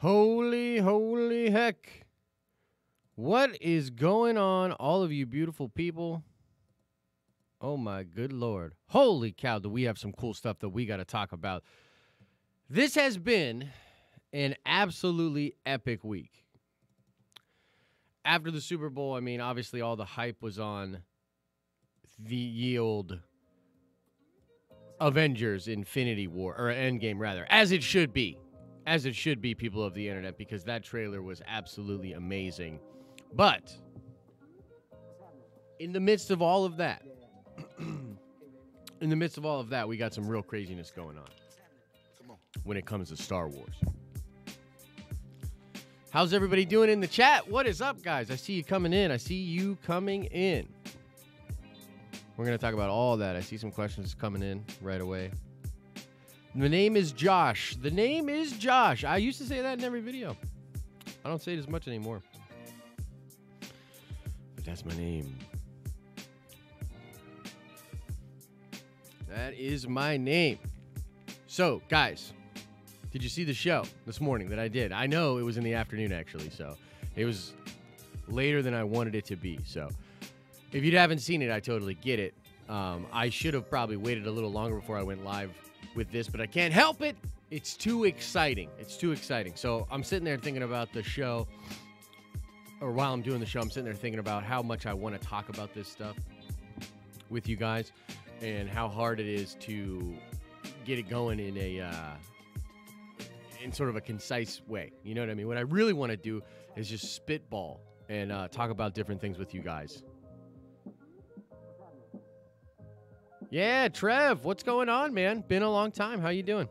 Holy, holy heck. What is going on, all of you beautiful people? Oh, my good Lord. Holy cow, do we have some cool stuff that we got to talk about. This has been an absolutely epic week. After the Super Bowl, I mean, obviously all the hype was on the yield Avengers Infinity War, or Endgame, rather, as it should be. As it should be, people of the internet, because that trailer was absolutely amazing. But in the midst of all of that, we got some real craziness going on when it comes to Star Wars. How's everybody doing in the chat? What is up, guys? I see you coming in. We're going to talk about all that. I see some questions coming in right away. The name is Josh. I used to say that in every video. I don't say it as much anymore. But that's my name. That is my name. So, guys, did you see the show this morning that I did? I know it was in the afternoon, actually, so it was later than I wanted it to be. So if you haven't seen it, I totally get it. I should have probably waited a little longer before I went live with this, but I can't help it. It's too exciting. So I'm sitting there thinking about the show, or while I'm doing the show, I'm sitting there thinking about how much I want to talk about this stuff with you guys and how hard it is to get it going in sort of a concise way. You know what I mean? What I really want to do is just spitball and talk about different things with you guys. Yeah, Trev, what's going on, man? Been a long time. How you doing?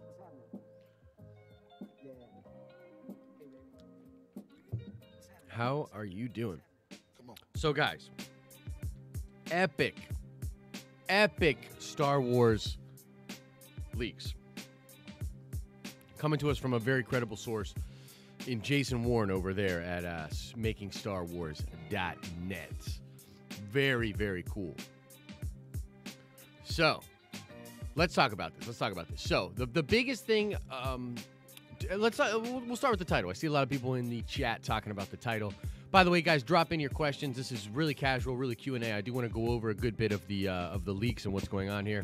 How are you doing? So, guys, epic Star Wars leaks coming to us from a very credible source in Jason Warren over there at makingstarwars.net. Very, very cool. So, let's talk about this. So, the biggest thing, we'll start with the title. I see a lot of people in the chat talking about the title. By the way, guys, drop in your questions. This is really casual, really Q&A. I do want to go over a good bit of the leaks and what's going on here.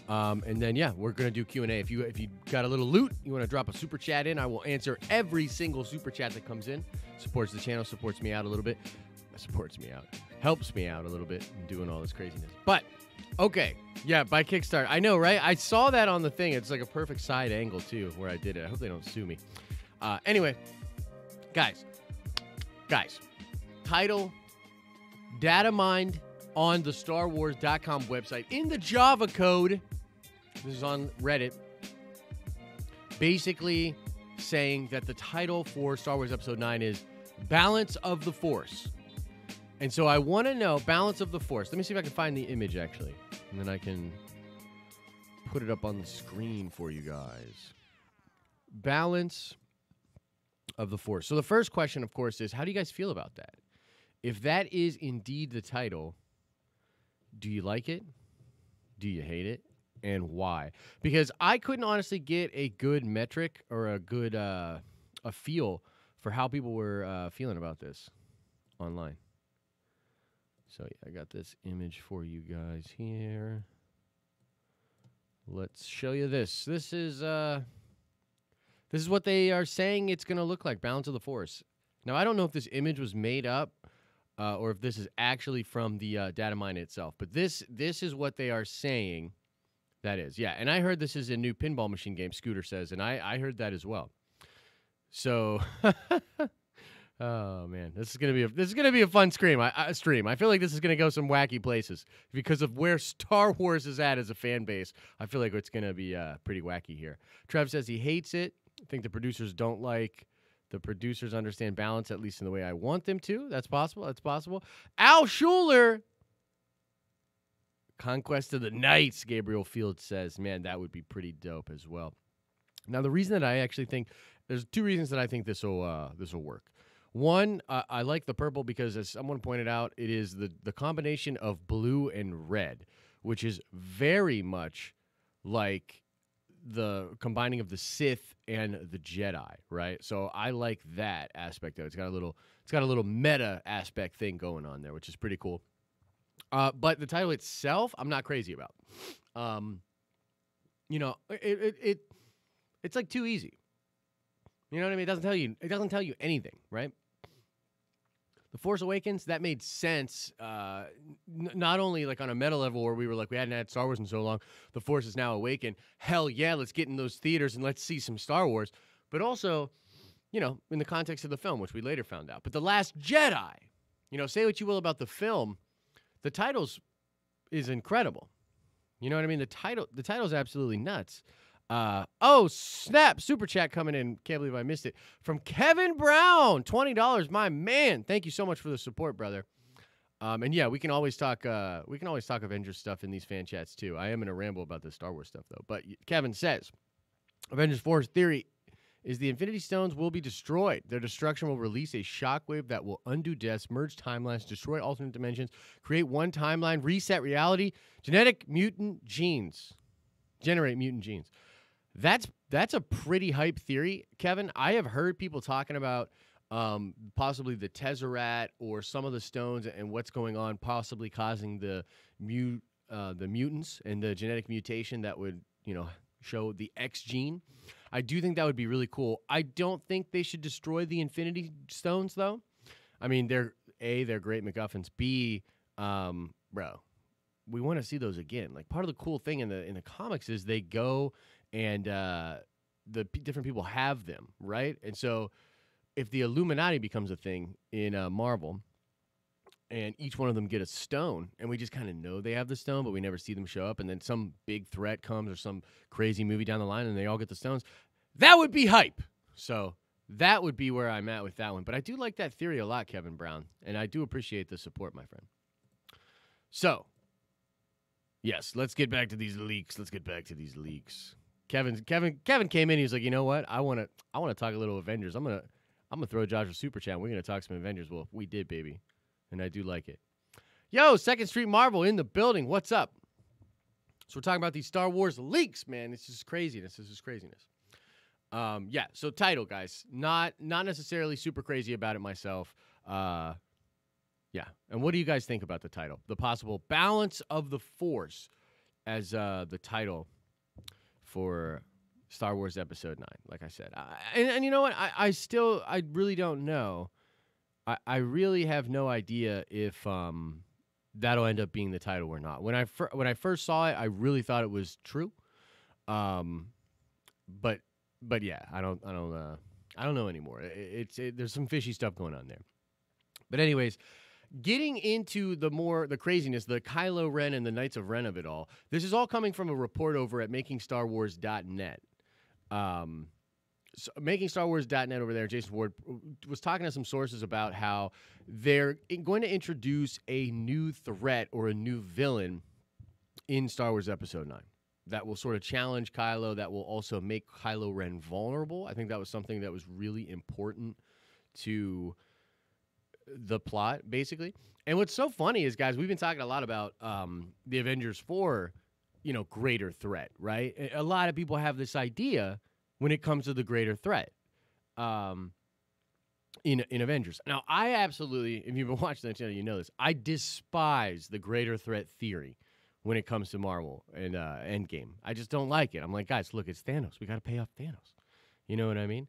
And then, yeah, we're going to do Q&A. If you got a little loot, you want to drop a super chat in, I will answer every single super chat that comes in. Supports the channel, supports me out a little bit. Helps me out a little bit in doing all this craziness. But, okay, yeah, by Kickstarter. I know, right? I saw that on the thing. It's like a perfect side angle, too, where I did it. I hope they don't sue me. Anyway, guys, title, data mined on the StarWars.com website in the Java code. This is on Reddit. Basically saying that the title for Star Wars Episode 9 is Balance of the Force. And so I want to know Balance of the Force. Let me see if I can find the image, actually. And then I can put it up on the screen for you guys. Balance of the Force. So the first question, of course, is how do you guys feel about that? If that is indeed the title, do you like it? Do you hate it? And why? Because I couldn't honestly get a good metric or a good a feel for how people were feeling about this online. So yeah, I got this image for you guys here. Let's show you this. This is what they are saying it's going to look like, Balance of the Force. Now, I don't know if this image was made up or if this is actually from the data mine itself, but this is what they are saying that is. Yeah, and I heard this is a new pinball machine game, Scooter says, and I heard that as well. So, oh man, this is gonna be a fun stream. I feel like this is gonna go some wacky places because of where Star Wars is at as a fan base. I feel like it's gonna be pretty wacky here. Trev says he hates it. I think the producers don't like. The producers understand balance, at least in the way I want them to. That's possible. Al Schuler, Conquest of the Knights, Gabriel Fields says, man, that would be pretty dope as well. Now, the reason that I actually think, there's two reasons that I think this will work. One, I like the purple because, as someone pointed out, it is the combination of blue and red, which is very much like the combining of the Sith and the Jedi, right? So I like that aspect of it. It's got a little meta aspect thing going on there, which is pretty cool. But the title itself, I'm not crazy about. You know, it's like too easy. You know what I mean? It doesn't tell you anything, right? The Force Awakens, that made sense, not only like on a meta level where we were like, we hadn't had Star Wars in so long, the Force is now awakened. Hell yeah, let's get in those theaters and let's see some Star Wars. But also, you know, in the context of the film, which we later found out. But The Last Jedi, you know, say what you will about the film, the titles is incredible. You know what I mean? The title's absolutely nuts. Oh, snap. Super chat coming in. Can't believe I missed it. From Kevin Brown, $20. My man. Thank you so much for the support, brother. And yeah, we can always talk Avengers stuff in these fan chats too. I am going to ramble about the Star Wars stuff though. But Kevin says, Avengers 4's theory is the Infinity Stones will be destroyed. Their destruction will release a shockwave that will undo deaths, merge timelines, destroy alternate dimensions, create one timeline, reset reality, generate mutant genes. That's a pretty hype theory, Kevin. I have heard people talking about possibly the Tesseract or some of the stones and what's going on, possibly causing the mutants and the genetic mutation that would, you know, show the X gene. I do think that would be really cool. I don't think they should destroy the Infinity Stones, though. I mean, they're great MacGuffins. B, bro, we want to see those again. Like, part of the cool thing in the comics is they go and the different people have them, right? And so if the Illuminati becomes a thing in Marvel and each one of them get a stone and we just kind of know they have the stone but we never see them show up, and then some big threat comes or some crazy movie down the line and they all get the stones, that would be hype. So that would be where I'm at with that one. But I do like that theory a lot, Kevin Brown, and I do appreciate the support, my friend. So, yes, let's get back to these leaks. Kevin came in. He was like, you know what? I want to talk a little Avengers. I'm gonna throw Josh a super chat. We're gonna talk some Avengers. Well, we did, baby, and I do like it. Yo, Second Street Marvel in the building. What's up? So we're talking about these Star Wars leaks, man. This is craziness. Yeah. So title, guys, not necessarily super crazy about it myself. Yeah. And what do you guys think about the title? The possible balance of the Force as the title for Star Wars Episode 9, like I said. And you know what? I really don't know. I really have no idea if that'll end up being the title or not. When I first saw it, I really thought it was true. But yeah, I don't know anymore. There's some fishy stuff going on there. But anyways, getting into the craziness, the Kylo Ren and the Knights of Ren of it all, this is all coming from a report over at makingstarwars.net. So makingstarwars.net over there, Jason Ward was talking to some sources about how they're going to introduce a new threat or a new villain in Star Wars Episode 9 that will sort of challenge Kylo, that will also make Kylo Ren vulnerable. I think that was something that was really important to the plot, basically. And what's so funny is, guys, we've been talking a lot about the Avengers 4, greater threat, right? A lot of people have this idea when it comes to the greater threat in Avengers. Now, I absolutely, if you've been watching that channel, you know this, I despise the greater threat theory when it comes to Marvel and Endgame. I just don't like it. I'm like, guys, look, it's Thanos. We got to pay off Thanos. You know what I mean?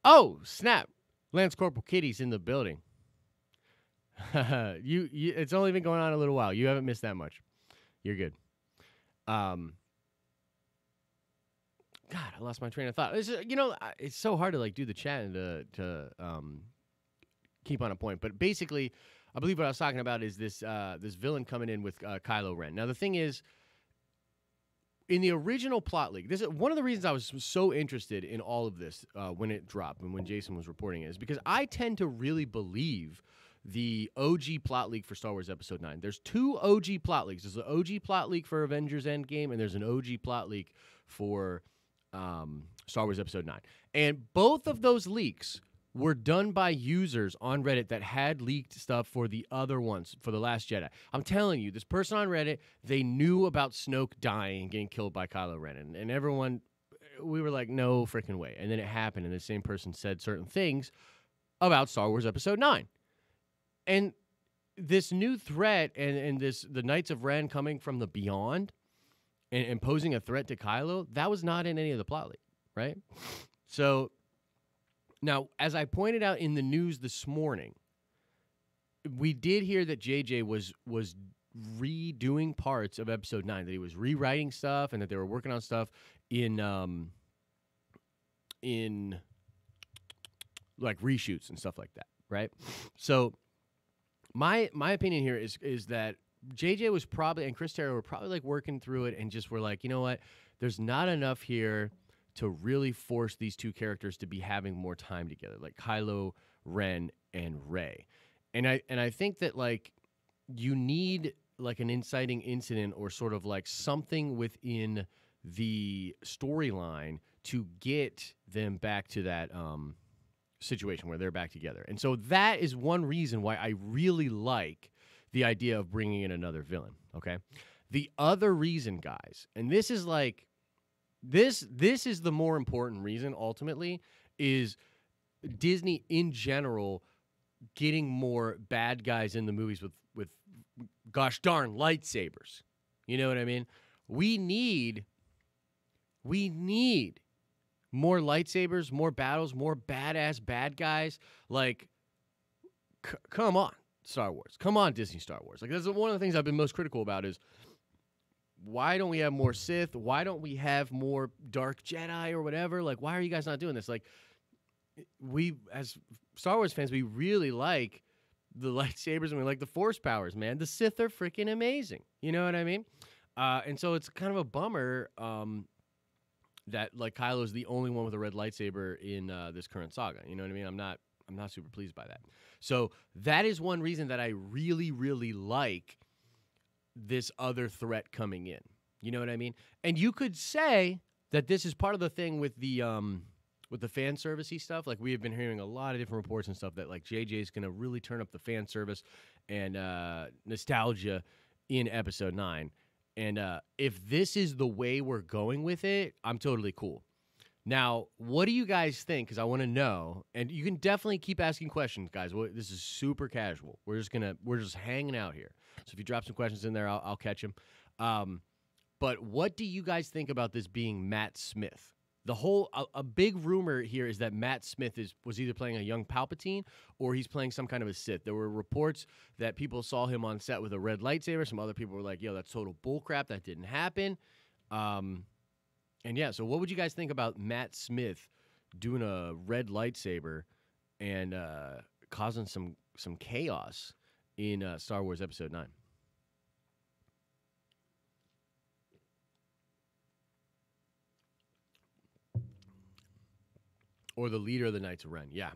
Oh, snap. Lance Corporal Kitty's in the building. It's only been going on a little while. You haven't missed that much. You're good. God, I lost my train of thought. It's so hard to do the chat and to keep on a point. But basically, I believe what I was talking about is this villain coming in with Kylo Ren. Now the thing is, in the original plot leak, this is one of the reasons I was so interested in all of this when it dropped and when Jason was reporting it, is because I tend to really believe the OG plot leak for Star Wars Episode 9. There's two OG plot leaks. There's an OG plot leak for Avengers Endgame, and there's an OG plot leak for Star Wars Episode 9. And both of those leaks were done by users on Reddit that had leaked stuff for the other ones, for The Last Jedi. I'm telling you, this person on Reddit, they knew about Snoke dying and getting killed by Kylo Ren. And everyone we were like, no freaking way. And then it happened, and the same person said certain things about Star Wars Episode 9. And this new threat and the Knights of Ren coming from the beyond and posing a threat to Kylo, that was not in any of the plot leak, right? So now, as I pointed out in the news this morning, we did hear that JJ was redoing parts of Episode 9, that he was rewriting stuff and that they were working on stuff in like reshoots and stuff like that, right? So my opinion here is that JJ was probably, and Chris Terrio were probably like working through it and just were like, you know what, there's not enough here to really force these two characters to be having more time together, like Kylo Ren and Rey. And I think that like you need like an inciting incident or sort of like something within the storyline to get them back to that situation where they're back together. And so that is one reason why I really like the idea of bringing in another villain, okay? The other reason, guys, and this is like this is the more important reason ultimately, is Disney in general getting more bad guys in the movies with gosh darn lightsabers. You know what I mean? We need more lightsabers, more battles, more badass bad guys. Like, come on, Star Wars. Come on, Disney Star Wars. Like, that's one of the things I've been most critical about is why don't we have more Sith? Why don't we have more Dark Jedi or whatever? Like, why are you guys not doing this? Like, we, as Star Wars fans, we really like the lightsabers and we like the Force powers, man. The Sith are freaking amazing. You know what I mean? And so it's kind of a bummer that like Kylo's the only one with a red lightsaber in this current saga. You know what I mean? I'm not super pleased by that. So that is one reason that I really, really like this other threat coming in. You know what I mean? And you could say that this is part of the thing with the fan servicey stuff. Like, we have been hearing a lot of different reports and stuff that like JJ is going to really turn up the fan service and nostalgia in Episode 9. And if this is the way we're going with it, I'm totally cool. Now, what do you guys think? Because I want to know, and you can definitely keep asking questions, guys. This is super casual. We're just hanging out here. So if you drop some questions in there, I'll catch them. But what do you guys think about this being Matt Smith? A big rumor here is that Matt Smith was either playing a young Palpatine or he's playing some kind of a Sith. There were reports that people saw him on set with a red lightsaber. Some other people were like, yo, that's total bullcrap. That didn't happen. And yeah, so what would you guys think about Matt Smith doing a red lightsaber and causing some chaos in Star Wars Episode 9? Or the leader of the Knights of Ren. Yeah.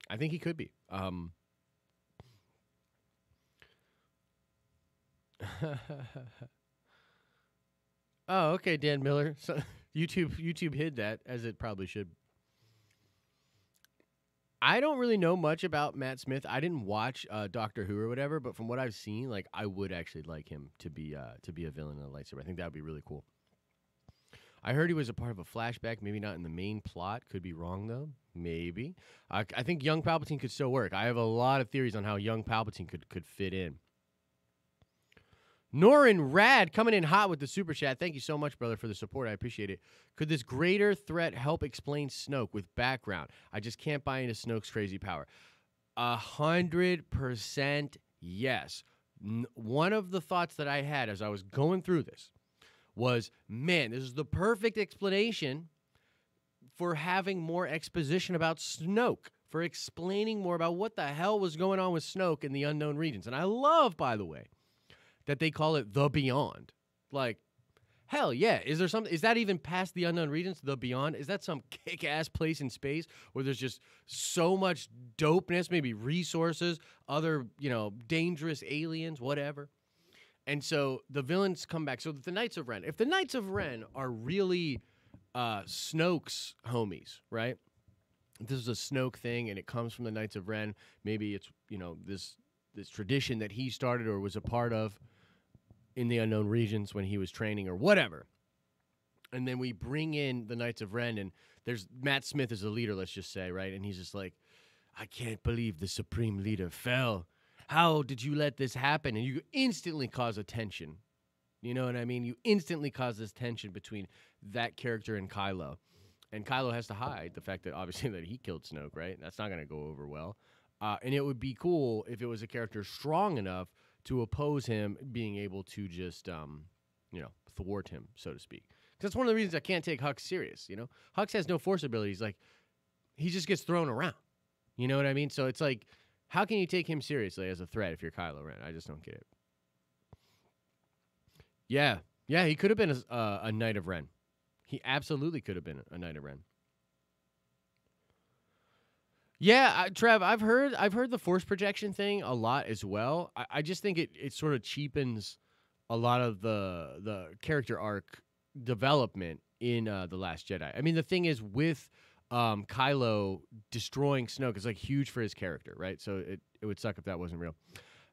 I think he could be. Oh, okay, Dan Miller. So YouTube hid that, as it probably should. I don't really know much about Matt Smith. I didn't watch Doctor Who or whatever, but from what I've seen, like, I would actually like him to be a villain in a lightsaber. I think that would be really cool. I heard he was a part of a flashback, maybe not in the main plot. Could be wrong, though. Maybe. I think young Palpatine could still work. I have a lot of theories on how young Palpatine could fit in. Norin Rad coming in hot with the super chat. Thank you so much, brother, for the support. I appreciate it. Could this greater threat help explain Snoke with background? I just can't buy into Snoke's crazy power. 100% yes. One of the thoughts that I had as I was going through this was, man, this is the perfect explanation for having more exposition about Snoke, for explaining more about what the hell was going on with Snoke in the unknown regions. And I love, by the way, that they call it the Beyond. Like, hell yeah. Is that even past the unknown regions, the Beyond? Is that some kick-ass place in space where there's just so much dopeness, maybe resources, other, dangerous aliens, whatever? And so the villains come back. So the Knights of Ren, if the Knights of Ren are really Snoke's homies, right? If this is a Snoke thing and it comes from the Knights of Ren, maybe it's, this tradition that he started or was a part of in the unknown regions when he was training or whatever. And then we bring in the Knights of Ren, and there's Matt Smith as the leader, let's just say, right? And he's just like, I can't believe the Supreme Leader fell. How did you let this happen? And you instantly cause a tension. You know what I mean? You instantly cause this tension between that character and Kylo. And Kylo has to hide the fact that obviously that he killed Snoke, right? That's not going to go over well. And it would be cool if it was a character strong enough to oppose him being able to just, thwart him, so to speak. Because that's one of the reasons I can't take Hux serious, you know? Hux has no Force abilities. Like, he just gets thrown around. You know what I mean? So it's like, how can you take him seriously as a threat if you're Kylo Ren? I just don't get it. Yeah, he could have been a Knight of Ren. He absolutely could have been a Knight of Ren. Yeah, Trev, I've heard the Force projection thing a lot as well. I just think it sort of cheapens a lot of the character arc development in The Last Jedi. I mean, the thing is with Kylo destroying Snoke is like huge for his character, right? So it would suck if that wasn't real.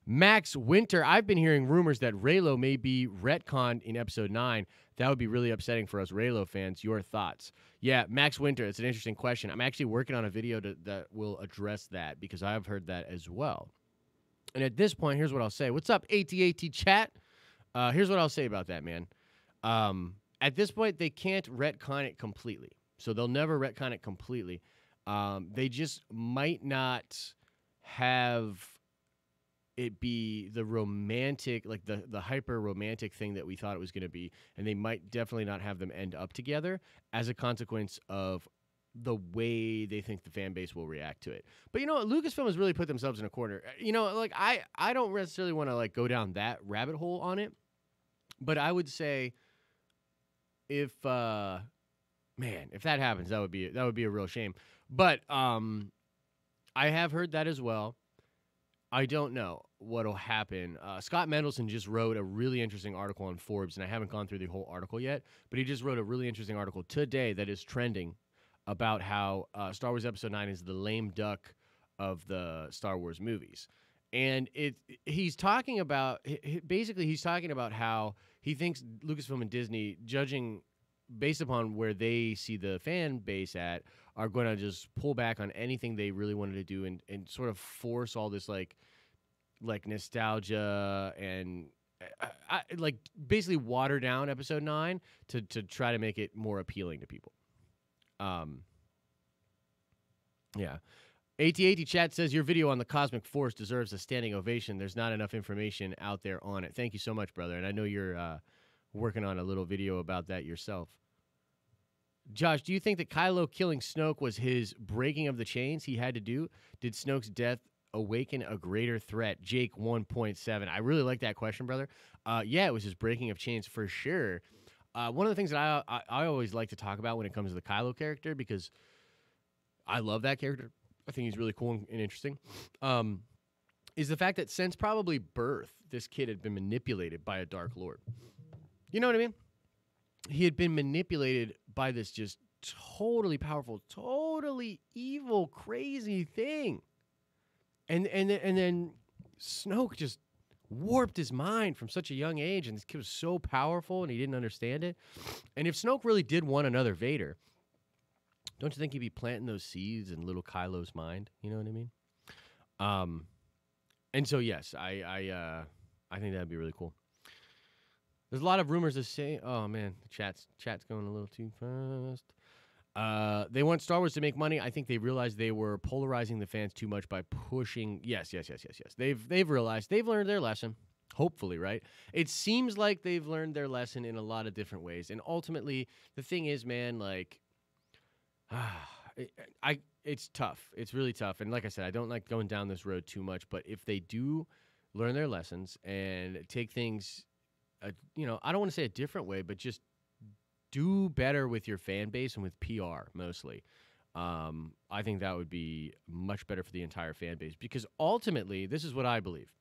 Max Winter, I've been hearing rumors that Reylo may be retconned in Episode 9. That would be really upsetting for us Reylo fans. Your thoughts? Yeah, Max Winter, it's an interesting question. I'm actually working on a video that will address that because I've heard that as well. And at this point, here's what I'll say. What's up, AT&T chat? Here's what I'll say about that, man. At this point, they can't retcon it completely. So they'll never retcon it completely. They just might not have it be the romantic, like the hyper romantic thing that we thought it was going to be, and they might definitely not have them end up together as a consequence of the way they think the fan base will react to it. But you know what, Lucasfilm has really put themselves in a corner. You know, like I don't necessarily want to like go down that rabbit hole on it, but I would say if that happens, that would be a real shame. But I have heard that as well. I don't know what'll happen. Scott Mendelson just wrote a really interesting article on Forbes, and I haven't gone through the whole article yet, but he just wrote a really interesting article today that is trending about how Star Wars Episode 9 is the lame duck of the Star Wars movies. And he's talking about how he thinks Lucasfilm and Disney, judging based upon where they see the fan base at, are going to just pull back on anything they really wanted to do and sort of force all this like nostalgia and like basically water down Episode 9 to try to make it more appealing to people. Yeah. AT&T chat says your video on the Cosmic Force deserves a standing ovation. There's not enough information out there on it. Thank you so much, brother. And I know you're working on a little video about that yourself. Josh, do you think that Kylo killing Snoke was his breaking of the chains he had to do? Did Snoke's death awaken a greater threat? Jake 1.7. I really like that question, brother. Yeah, it was his breaking of chains for sure. One of the things that I always like to talk about when it comes to the Kylo character, because I love that character, I think he's really cool and interesting, is the fact that since probably birth, this kid had been manipulated by a Dark Lord. You know what I mean? He had been manipulated by this just totally powerful, totally evil, crazy thing. And then Snoke just warped his mind from such a young age, and this kid was so powerful, and he didn't understand it. And if Snoke really did want another Vader, don't you think he'd be planting those seeds in little Kylo's mind? You know what I mean? And so yes, I think that'd be really cool. There's a lot of rumors of saying, oh man, the chat's going a little too fast. They want Star Wars to make money. I think they realized they were polarizing the fans too much by pushing. Yes. They've realized they've learned their lesson. Hopefully, right? It seems like they've learned their lesson in a lot of different ways. And ultimately, the thing is, man, like, it's tough. It's really tough. And like I said, I don't like going down this road too much. But if they do learn their lessons and take things, I don't want to say a different way, but just do better with your fan base and with PR mostly. I think that would be much better for the entire fan base, because ultimately, this is what I believe.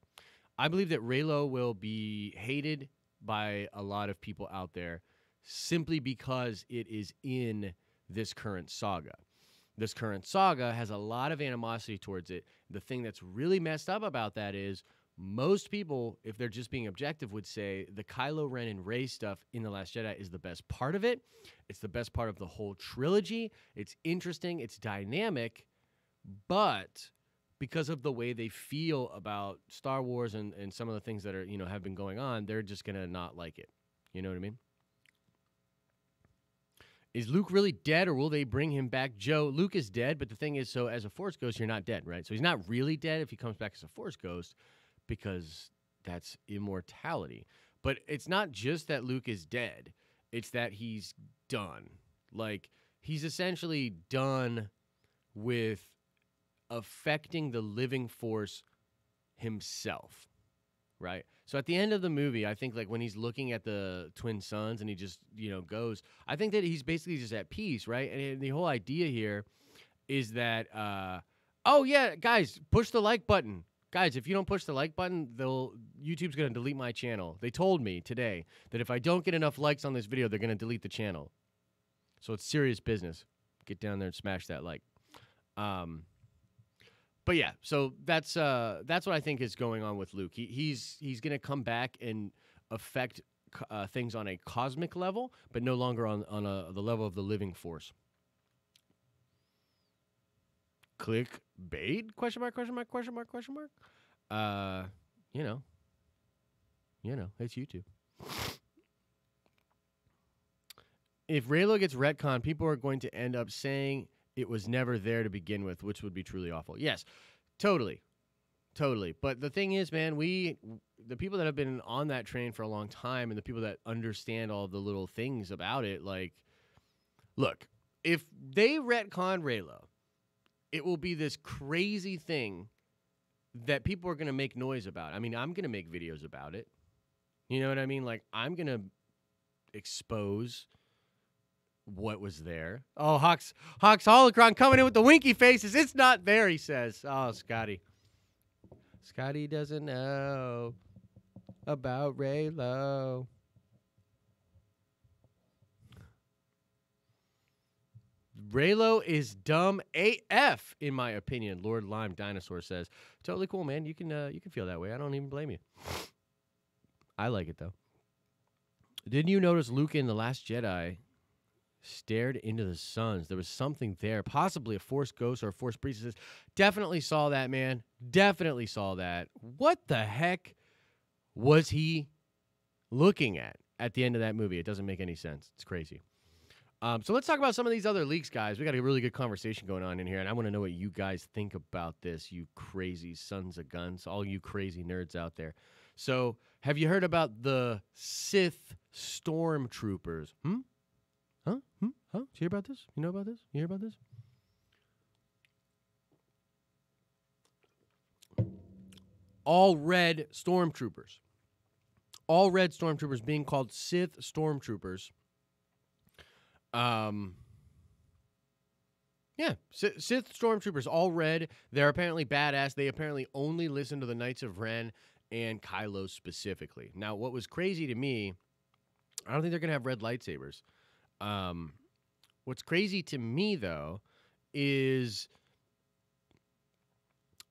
I believe that Reylo will be hated by a lot of people out there simply because it is in this current saga. This current saga has a lot of animosity towards it. The thing that's really messed up about that is most people, if they're just being objective, would say the Kylo Ren and Rey stuff in The Last Jedi is the best part of it. It's the best part of the whole trilogy. It's interesting. It's dynamic. But because of the way they feel about Star Wars and some of the things that are, have been going on, they're just going to not like it. You know what I mean? Is Luke really dead, or will they bring him back? Joe, Luke is dead, but the thing is, so as a Force ghost, you're not dead, right? So he's not really dead if he comes back as a Force ghost, because that's immortality. But it's not just that Luke is dead. It's that he's done. Like, he's essentially done with affecting the living Force himself, right? So at the end of the movie, I think, like, when he's looking at the twin sons and he just, goes, I think that he's basically just at peace, right? And the whole idea here is that, oh, yeah, guys, push the like button. Guys, if you don't push the like button, YouTube's going to delete my channel. They told me today that if I don't get enough likes on this video, they're going to delete the channel. So it's serious business. Get down there and smash that like. But yeah, so that's what I think is going on with Luke. He's going to come back and affect things on a cosmic level, but no longer on the level of the living Force. Click bait? Question mark, question mark, question mark, question mark. It's YouTube. If Reylo gets retconned, people are going to end up saying it was never there to begin with, which would be truly awful. Yes, totally. But the thing is, man, the people that have been on that train for a long time and the people that understand all the little things about it, like, look, if they retcon Reylo, it will be this crazy thing that people are going to make noise about. I mean, I'm going to make videos about it. You know what I mean? Like, I'm going to expose what was there. Oh, Hawks Holocron coming in with the winky faces. It's not there, he says. Oh, Scotty. Scotty doesn't know about Reylo. Reylo is dumb AF, in my opinion. Lord Lime Dinosaur says. Totally cool, man. You can feel that way. I don't even blame you. I like it, though. Didn't you notice Luke in The Last Jedi stared into the suns? There was something there, possibly a Force ghost or a Force priestess. Definitely saw that, man. Definitely saw that. What the heck was he looking at the end of that movie? It doesn't make any sense. It's crazy. So let's talk about some of these other leaks, guys. We got a really good conversation going on in here, and I want to know what you guys think about this, you crazy sons of guns, all you crazy nerds out there. So have you heard about the Sith stormtroopers? Huh? Did you hear about this? You know about this? You hear about this? All red stormtroopers. All red stormtroopers being called Sith stormtroopers. Sith stormtroopers, all red. They're apparently badass. They apparently only listen to the Knights of Ren and Kylo specifically. Now, what was crazy to me, I don't think they're going to have red lightsabers. What's crazy to me, though, is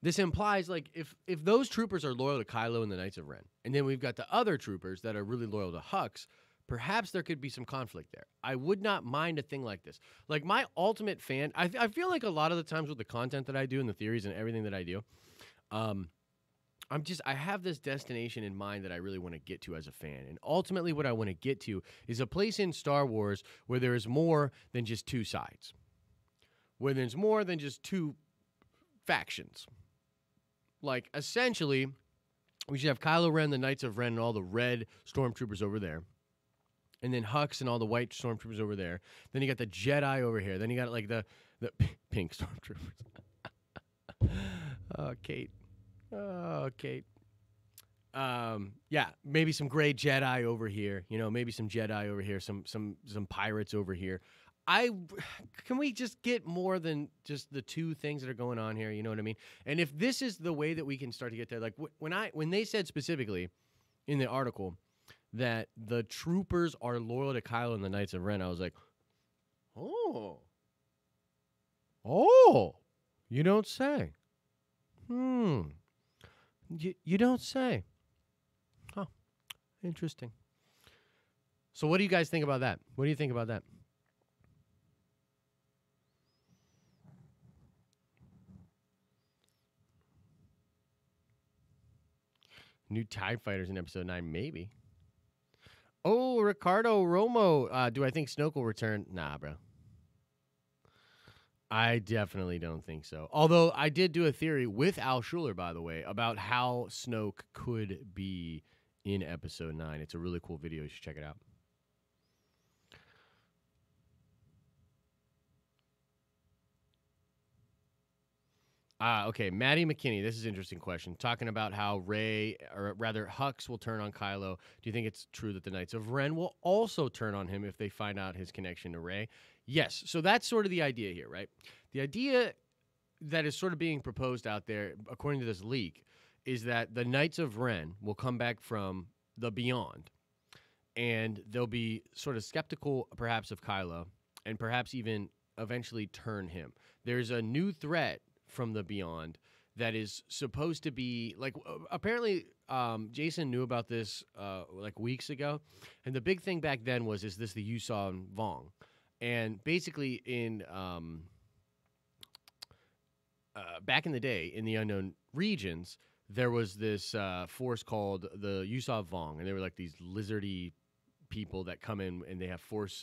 this implies, like, if those troopers are loyal to Kylo and the Knights of Ren, and then we've got the other troopers that are really loyal to Hux, perhaps there could be some conflict there. I would not mind a thing like this. Like, my ultimate fan, I feel like a lot of the times with the content that I do and the theories and everything that I do, I have this destination in mind that I really want to get to as a fan. And ultimately what I want to get to is a place in Star Wars where there is more than just two sides. Where there's more than just two factions. Like, essentially, we should have Kylo Ren, the Knights of Ren, and all the red stormtroopers over there. And then Hux and all the white stormtroopers over there. Then you got the Jedi over here. Then you got, like, the pink stormtroopers. Oh, Kate. Oh, Kate. Yeah, maybe some gray Jedi over here. You know, maybe some Jedi over here. Some pirates over here. Can we just get more than just the two things that are going on here? You know what I mean? And if this is the way that we can start to get there, like when they said specifically in the article that the troopers are loyal to Kylo and the Knights of Ren, I was like, oh, you don't say. You don't say. Huh. Interesting. So what do you guys think about that? What do you think about that? New TIE fighters in episode 9, maybe. Oh, Ricardo Romo. Do I think Snoke will return? Nah, bro. I definitely don't think so. Although I did do a theory with Al Schuler, by the way, about how Snoke could be in episode 9. It's a really cool video. You should check it out. Okay, Maddie McKinney. This is an interesting question. Talking about how Rey, or rather Hux, will turn on Kylo. Do you think it's true that the Knights of Ren will also turn on him if they find out his connection to Rey? Yes. So that's sort of the idea here, right? The idea that is sort of being proposed out there, according to this leak, is that the Knights of Ren will come back from the Beyond, and they'll be sort of skeptical, perhaps, of Kylo, and perhaps even eventually turn him. There's a new threat from the Beyond that is supposed to be like apparently Jason knew about this like weeks ago, and the big thing back then was, is this the Yuuzhan Vong? And basically in back in the day in the Unknown Regions, there was this force called the Yuuzhan Vong, and they were like these lizardy people that come in and they have force,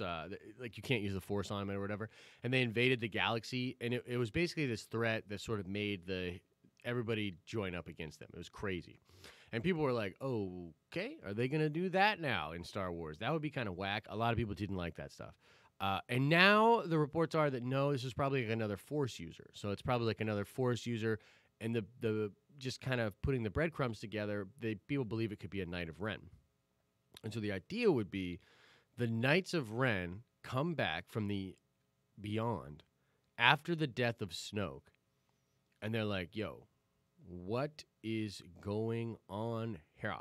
like you can't use the force on them or whatever, and they invaded the galaxy, and it was basically this threat that sort of made everybody join up against them. It was crazy, and people were like, "Oh, okay, are they gonna do that now in Star Wars? That would be kind of whack." A lot of people didn't like that stuff, and now the reports are that no, this is probably like another force user. So it's probably like another force user, and the just kind of putting the breadcrumbs together, people believe it could be a Knight of Ren. And so the idea would be the Knights of Ren come back from the Beyond after the death of Snoke, and they're like, yo, what is going on here?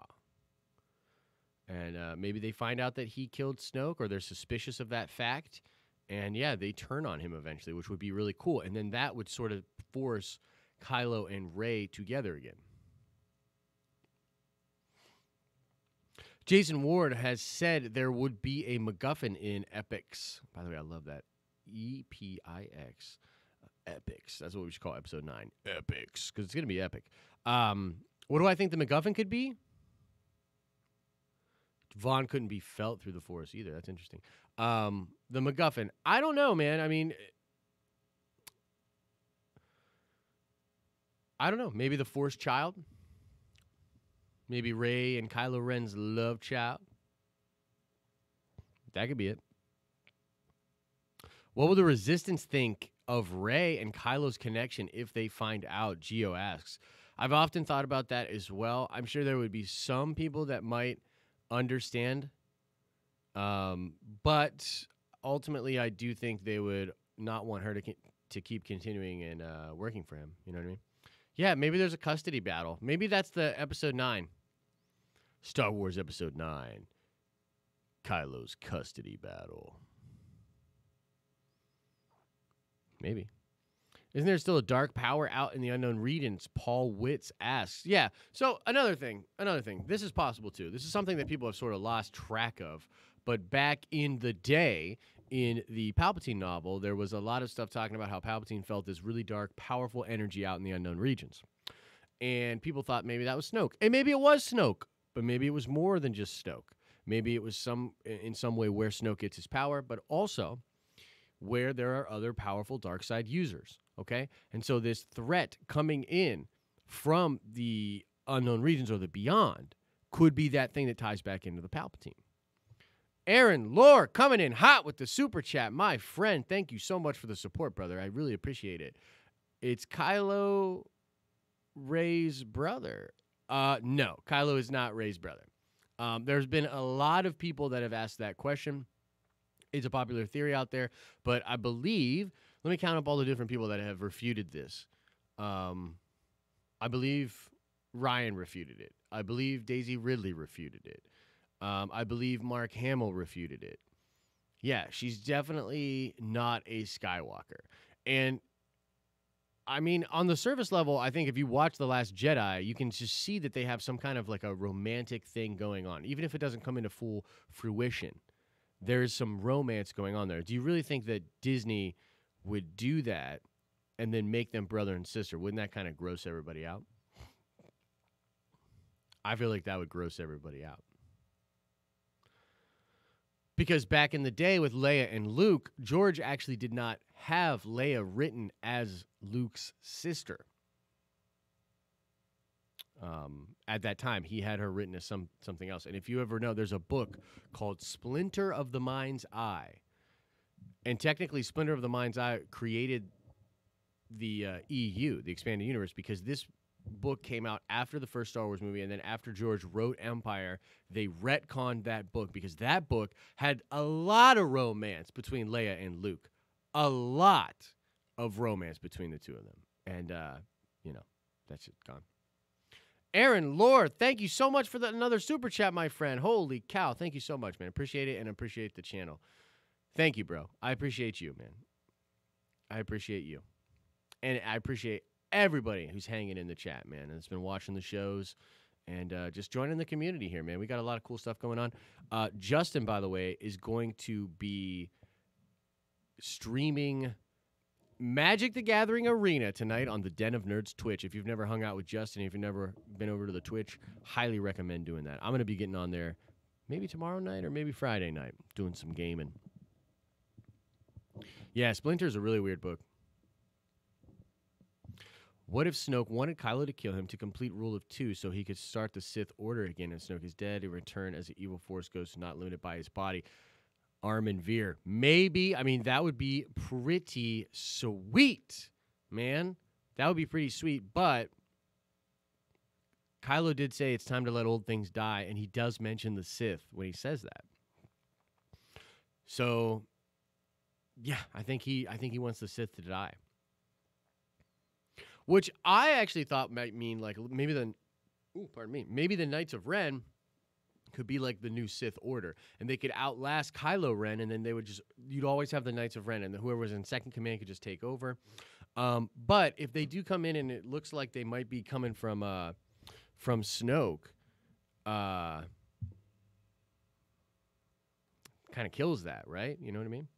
And maybe they find out that he killed Snoke, or they're suspicious of that fact, and yeah, they turn on him eventually, which would be really cool. And then that would sort of force Kylo and Rey together again. Jason Ward has said there would be a MacGuffin in Epics. By the way, I love that. EPIX. Epics. That's what we should call episode 9. Epics. Because it's going to be epic. What do I think the MacGuffin could be? Vaughn couldn't be felt through the Force either. That's interesting. The MacGuffin. I don't know, man. I mean, I don't know. Maybe the Force child? Maybe Rey and Kylo Ren's love child. That could be it. What will the Resistance think of Rey and Kylo's connection if they find out? Gio asks. I've often thought about that as well. I'm sure there would be some people that might understand. But ultimately, I do think they would not want her to keep continuing and working for him. You know what I mean? Yeah, maybe there's a custody battle. Maybe that's the episode 9. Star Wars Episode 9. Kylo's custody battle. Maybe. Isn't there still a dark power out in the Unknown Regions? Paul Witz asks. Yeah. So another thing. This is possible too. This is something that people have sort of lost track of. But back in the day, in the Palpatine novel, there was a lot of stuff talking about how Palpatine felt this really dark, powerful energy out in the Unknown Regions. And people thought maybe that was Snoke. And maybe it was Snoke. But maybe it was more than just Snoke. Maybe it was in some way where Snoke gets his power, but also where there are other powerful dark side users, okay? And so this threat coming in from the Unknown Regions or the Beyond could be that thing that ties back into the Palpatine. Aaron Lore coming in hot with the super chat. My friend, thank you so much for the support, brother. I really appreciate it. It's Kylo Rey's brother. No, Kylo is not Rey's brother. There's been a lot of people that have asked that question. It's a popular theory out there, but I believe, let me count up all the different people that have refuted this. I believe Ryan refuted it. I believe Daisy Ridley refuted it. I believe Mark Hamill refuted it. Yeah, she's definitely not a Skywalker. And I mean, on the surface level, I think if you watch The Last Jedi, you can just see that they have some kind of like a romantic thing going on. Even if it doesn't come into full fruition, there's some romance going on there. Do you really think that Disney would do that and then make them brother and sister? Wouldn't that kind of gross everybody out? I feel like that would gross everybody out. Because back in the day with Leia and Luke, George actually did not have Leia written as Luke's sister. At that time, he had her written as something else. And if you ever know, there's a book called Splinter of the Mind's Eye. And technically, Splinter of the Mind's Eye created the EU, the Expanded Universe, because this book came out after the first Star Wars movie, and then after George wrote Empire, they retconned that book because that book had a lot of romance between Leia and Luke. A lot of romance between the two of them. And, that's it, gone. Aaron Lord, thank you so much for another super chat, my friend. Holy cow, thank you so much, man. Appreciate it and appreciate the channel. Thank you, bro. I appreciate you, man. I appreciate you. And I appreciate everybody who's hanging in the chat, man, and has been watching the shows and just joining the community here, man. We got a lot of cool stuff going on. Justin, by the way, is going to be streaming Magic the Gathering Arena tonight on the Den of Nerds Twitch. If you've never hung out with Justin, if you've never been over to the Twitch, highly recommend doing that. I'm going to be getting on there maybe tomorrow night or maybe Friday night doing some gaming. Yeah, Splinter is a really weird book. What if Snoke wanted Kylo to kill him to complete Rule of Two so he could start the Sith Order again and Snoke is dead and return as an evil Force ghost not limited by his body? Armin Veer. Maybe. I mean, that would be pretty sweet, man. That would be pretty sweet, but Kylo did say it's time to let old things die, and he does mention the Sith when he says that. So, yeah, I think he wants the Sith to die. Which I actually thought might mean like maybe maybe the Knights of Ren could be like the new Sith Order, and they could outlast Kylo Ren, and then you'd always have the Knights of Ren, and whoever was in second command could just take over. But if they do come in, and it looks like they might be coming from Snoke, kind of kills that, right? You know what I mean?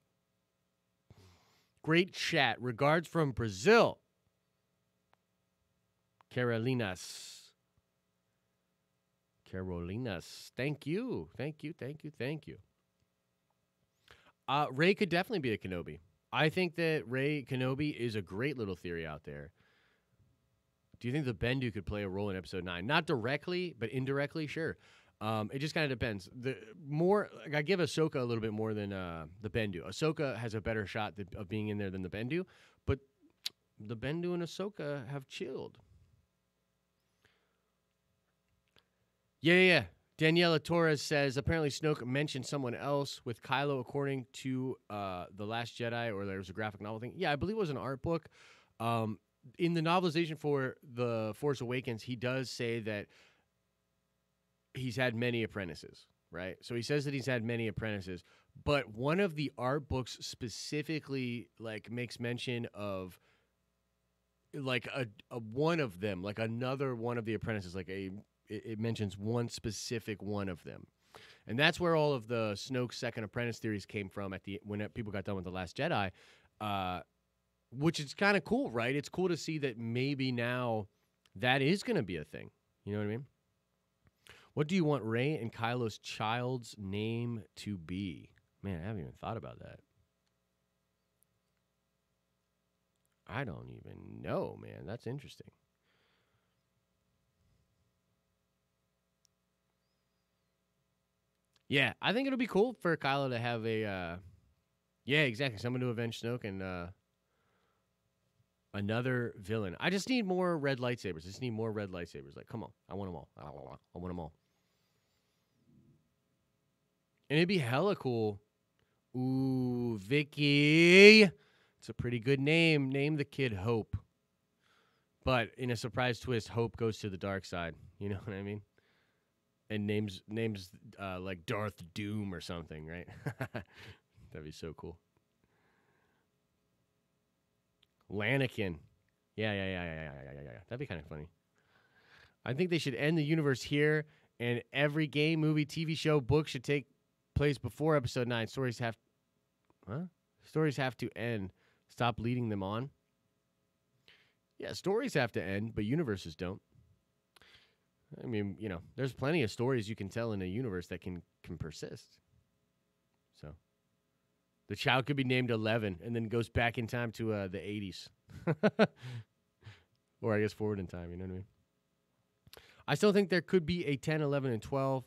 Great chat. Regards from Brazil. Carolinas. Thank you. Rey could definitely be a Kenobi. I think that Rey Kenobi is a great little theory out there. Do you think the Bendu could play a role in Episode 9? Not directly, but indirectly, sure. It just kind of depends. I give Ahsoka a little bit more than the Bendu. Ahsoka has a better shot of being in there than the Bendu, but the Bendu and Ahsoka have chilled. Yeah. Daniela Torres says, apparently Snoke mentioned someone else with Kylo according to The Last Jedi, or there was a graphic novel thing. Yeah, I believe it was an art book. In the novelization for The Force Awakens, he does say that he's had many apprentices, right? So he says that he's had many apprentices, but one of the art books specifically like makes mention of like a one of them, like another one of the apprentices, like it mentions one specific one of them. And that's where all of the Snoke second apprentice theories came from when people got done with The Last Jedi, which is kind of cool, right? It's cool to see that maybe now that is going to be a thing. You know what I mean? What do you want Rey and Kylo's child's name to be? Man, I haven't even thought about that. I don't even know, man. That's interesting. Yeah, I think it'll be cool for Kylo to have someone to avenge Snoke and another villain. I just need more red lightsabers. Like, come on. I want them all. I want them all. And it'd be hella cool. Ooh, Vicky. It's a pretty good name. Name the kid Hope. But in a surprise twist, Hope goes to the dark side. You know what I mean? And names like Darth Doom or something, right? That'd be so cool. Lanakin. Yeah. That'd be kind of funny. I think they should end the universe here, and every game, movie, TV show, book should take place before Episode 9. Stories have to end. Stop leading them on. Yeah, stories have to end, but universes don't. I mean, there's plenty of stories you can tell in a universe that can persist. So, the child could be named 11 and then goes back in time to the 80s. Or I guess forward in time, you know what I mean? I still think there could be a 10, 11, and 12,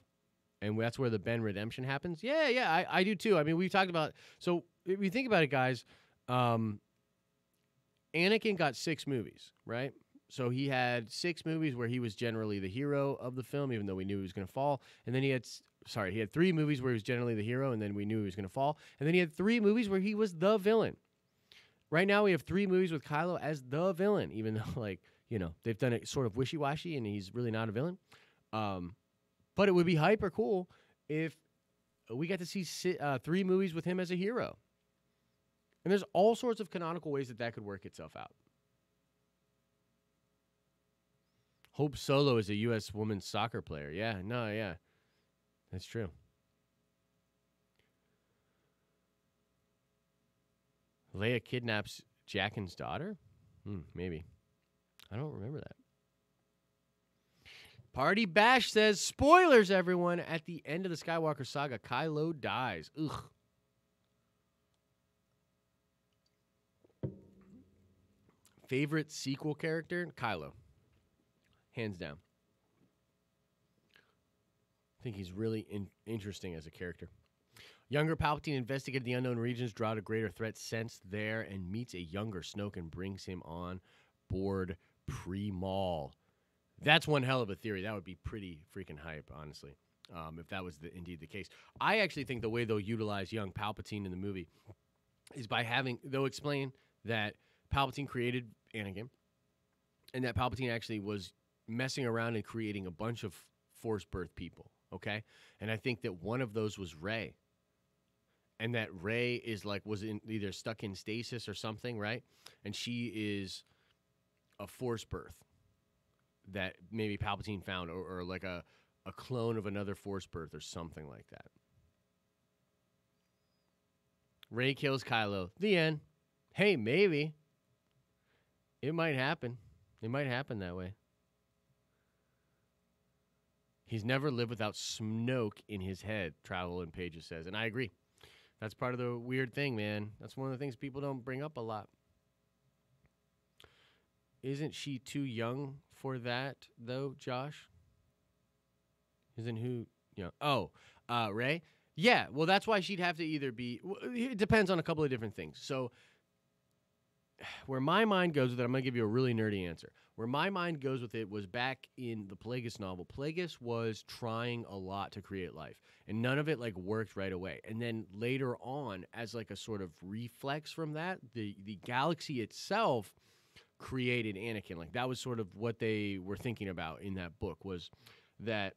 and that's where the Ben redemption happens. Yeah, I do too. I mean, we've talked about, so if you think about it, guys, Anakin got 6 movies, right? So he had 6 movies where he was generally the hero of the film, even though we knew he was going to fall. And then he had 3 movies where he was generally the hero, and then we knew he was going to fall. And then he had 3 movies where he was the villain. Right now we have 3 movies with Kylo as the villain, even though, they've done it sort of wishy-washy and he's really not a villain. But it would be hyper cool if we got to see 3 movies with him as a hero. And there's all sorts of canonical ways that could work itself out. Hope Solo is a U.S. women's soccer player. Yeah. That's true. Leia kidnaps Jaqen's daughter? Maybe. I don't remember that. Party Bash says, spoilers, everyone. At the end of the Skywalker saga, Kylo dies. Ugh. Favorite sequel character? Kylo. Hands down. I think he's really interesting as a character. Younger Palpatine investigated the unknown regions, drawed a greater threat sensed there, and meets a younger Snoke and brings him on board pre-Maul. That's one hell of a theory. That would be pretty freaking hype, honestly, if that was indeed the case. I actually think the way they'll utilize young Palpatine in the movie is by they'll explain that Palpatine created Anakin, and that Palpatine actually was messing around and creating a bunch of Force birth people, okay? And I think that one of those was Rey. And that Rey was either stuck in stasis or something, right? And she is a Force birth that maybe Palpatine found, or like a clone of another Force birth or something like that. Rey kills Kylo. The end. Hey, maybe. It might happen. It might happen that way. He's never lived without Snoke in his head, Travel and Pages says. And I agree. That's part of the weird thing, man. That's one of the things people don't bring up a lot. Isn't she too young for that, though, Josh? Isn't who? Rey? Yeah, well, that's why she'd have to either be... It depends on a couple of different things. So, where my mind goes with it, I'm going to give you a really nerdy answer. Where my mind goes with it was back in the Plagueis novel. Plagueis was trying a lot to create life, and none of it worked right away. And then later on, as a sort of reflex from that, the galaxy itself created Anakin. That was sort of what they were thinking about in that book, was that,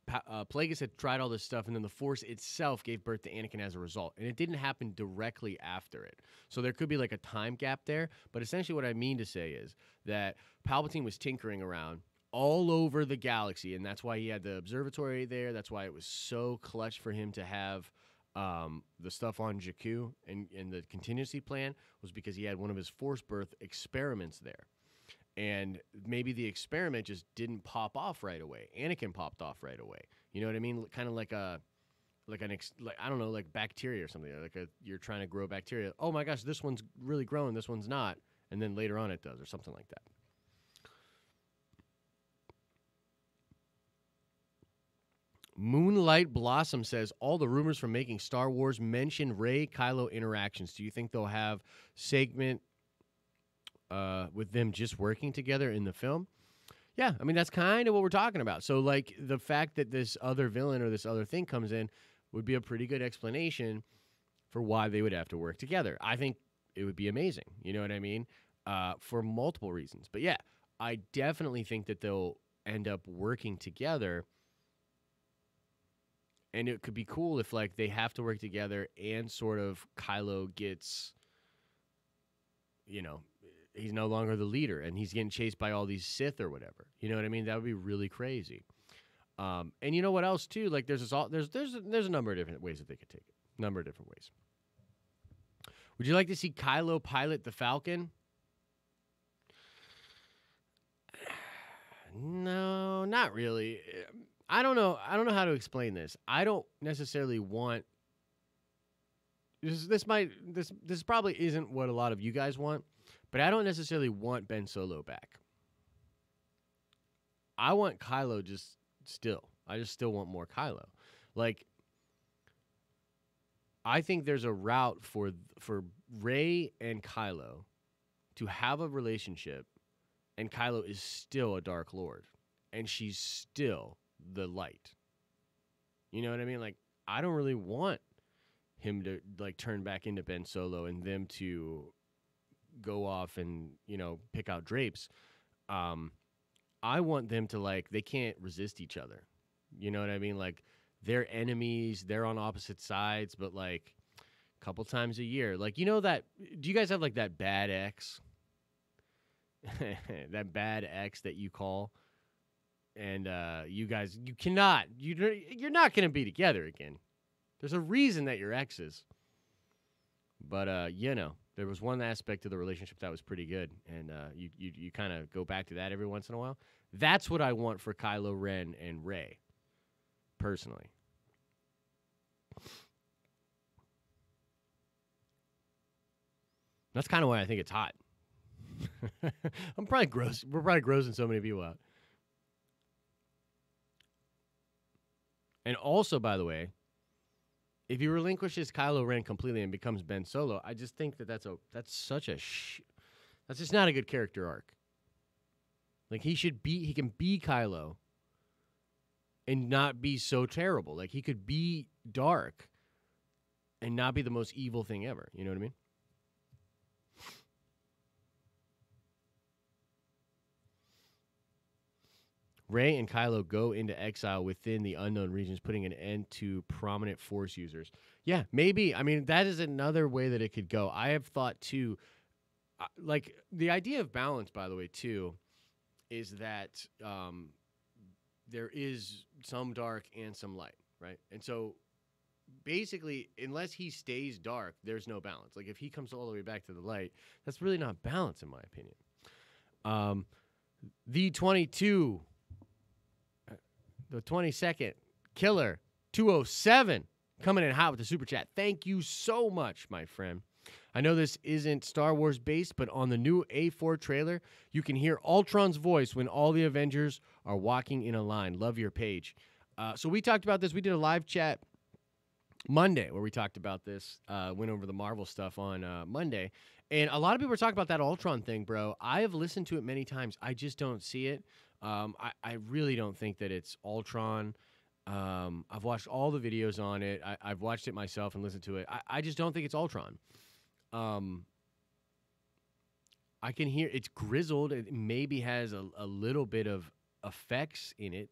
Plagueis had tried all this stuff, and then the Force itself gave birth to Anakin as a result. And it didn't happen directly after it. So there could be a time gap there. But essentially what I mean to say is that Palpatine was tinkering around all over the galaxy, and that's why he had the observatory there. That's why it was so clutch for him to have the stuff on Jakku and the contingency plan, was because he had one of his Force birth experiments there. And maybe the experiment just didn't pop off right away. Anakin popped off right away. You know what I mean? Kind of like bacteria or something. You're trying to grow bacteria. Oh my gosh, this one's really growing, this one's not. And then later on it does, or something like that. Moonlight Blossom says, all the rumors from making Star Wars mention Rey-Kylo interactions. Do you think they'll have segment with them just working together in the film? Yeah, I mean, that's kind of what we're talking about. So, the fact that this other villain or this other thing comes in would be a pretty good explanation for why they would have to work together. I think it would be amazing. You know what I mean? For multiple reasons. But yeah, I definitely think that they'll end up working together. And it could be cool if, they have to work together and sort of Kylo gets you know, he's no longer the leader and he's getting chased by all these Sith or whatever. You know what I mean? That would be really crazy. And you know what else too? Like there's a number of different ways that they could take it. Number of different ways. Would you like to see Kylo pilot the Falcon? No, not really. I don't know how to explain this. I don't necessarily want this probably isn't what a lot of you guys want, but I don't necessarily want Ben Solo back. I want Kylo I just still want more Kylo. Like, I think there's a route for Rey and Kylo to have a relationship, and Kylo is still a Dark Lord, and she's still the light. You know what I mean? Like, I don't really want him to like turn back into Ben Solo and them to go off and, you know, pick out drapes. I want them to, like, they can't resist each other. You know what I mean? Like, they're enemies, they're on opposite sides, but like a couple times a year. Like, you know that, do you guys have like that bad ex? That bad ex that you call, and you're not going to be together again. There's a reason that you're exes. But, you know, there was one aspect of the relationship that was pretty good, and you kind of go back to that every once in a while. That's what I want for Kylo Ren and Rey, personally. That's kind of why I think it's hot. I'm probably gross. We're probably grossing so many people out. And also, by the way, if he relinquishes Kylo Ren completely and becomes Ben Solo, I just think that that's just not a good character arc. Like, he can be Kylo and not be so terrible. Like, he could be dark and not be the most evil thing ever. You know what I mean? Rey and Kylo go into exile within the unknown regions, putting an end to prominent Force users. Yeah, maybe. I mean, that is another way that it could go. I have thought, too, like, the idea of balance, by the way, too, is that there is some dark and some light, right? And so, basically, unless he stays dark, there's no balance. Like, if he comes all the way back to the light, that's really not balance, in my opinion. The 22nd Killer 207 coming in hot with the super chat. Thank you so much, my friend. I know this isn't Star Wars based, but on the new A4 trailer, you can hear Ultron's voice when all the Avengers are walking in a line. Love your page. So we talked about this. We did a live chat Monday where we talked about this. Went over the Marvel stuff on Monday. And a lot of people were talking about that Ultron thing, bro. I have listened to it many times. I just don't see it. I really don't think that it's Ultron. I've watched all the videos on it. I've watched it myself and listened to it. I just don't think it's Ultron. I can hear it's grizzled. It maybe has a little bit of effects in it.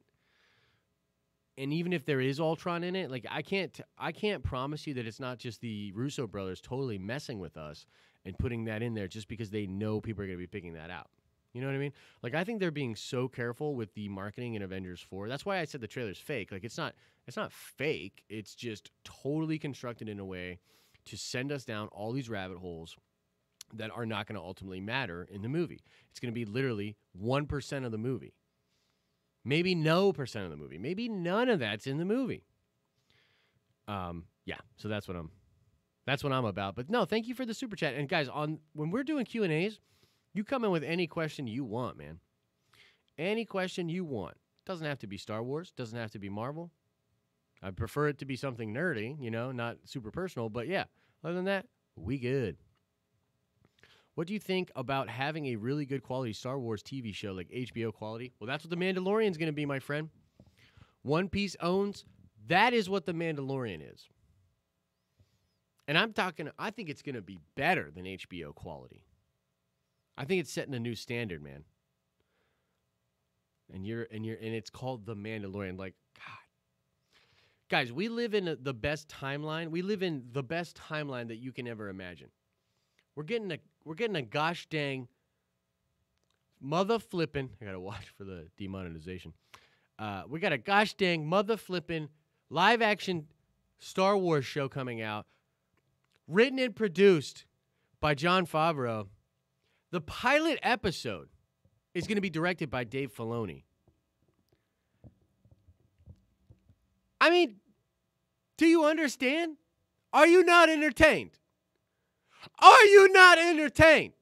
And even if there is Ultron in it, like I can't promise you that it's not just the Russo brothers totally messing with us and putting that in there just because they know people are going to be picking that out. You know what I mean? Like, I think they're being so careful with the marketing in Avengers 4. That's why I said the trailer's fake. Like, it's not fake. It's just totally constructed in a way to send us down all these rabbit holes that are not going to ultimately matter in the movie. It's going to be literally 1% of the movie. Maybe no percent of the movie. Maybe none of that's in the movie. Yeah, so that's what I'm about. But no, thank you for the super chat. And guys, when we're doing Q&As, you come in with any question you want, man. Any question you want. Doesn't have to be Star Wars. Doesn't have to be Marvel. I prefer it to be something nerdy, you know, not super personal. But yeah, other than that, we good. What do you think about having a really good quality Star Wars TV show like HBO quality? Well, that's what The Mandalorian's going to be, my friend. One Piece owns. That is what The Mandalorian is. And I think it's going to be better than HBO quality. I think it's setting a new standard, man. And it's called The Mandalorian. Like, God. Guys, we live in the best timeline. We live in the best timeline that you can ever imagine. We're getting a gosh dang mother flipping. I gotta watch for the demonetization. We got a gosh dang mother flipping live action Star Wars show coming out, written and produced by Jon Favreau. The pilot episode is going to be directed by Dave Filoni. I mean, do you understand? Are you not entertained? Are you not entertained?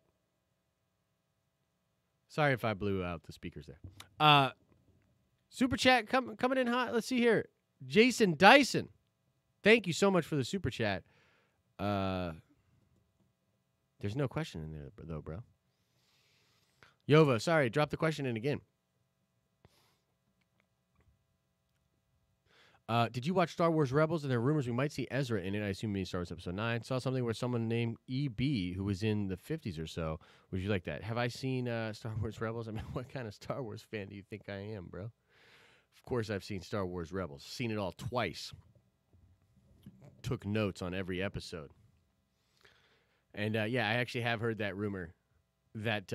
Sorry if I blew out the speakers there. Super chat coming in hot. Let's see here. Jason Dyson. Thank you so much for the super chat. There's no question in there, though, bro. Yova, sorry, drop the question in again. Did you watch Star Wars Rebels? And there are rumors we might see Ezra in it. I assume it means Star Wars Episode 9. Saw something where someone named E.B., who was in the 50s or so. Would you like that? Have I seen Star Wars Rebels? I mean, what kind of Star Wars fan do you think I am, bro? Of course I've seen Star Wars Rebels. Seen it all twice. Took notes on every episode. And, yeah, I actually have heard that rumor that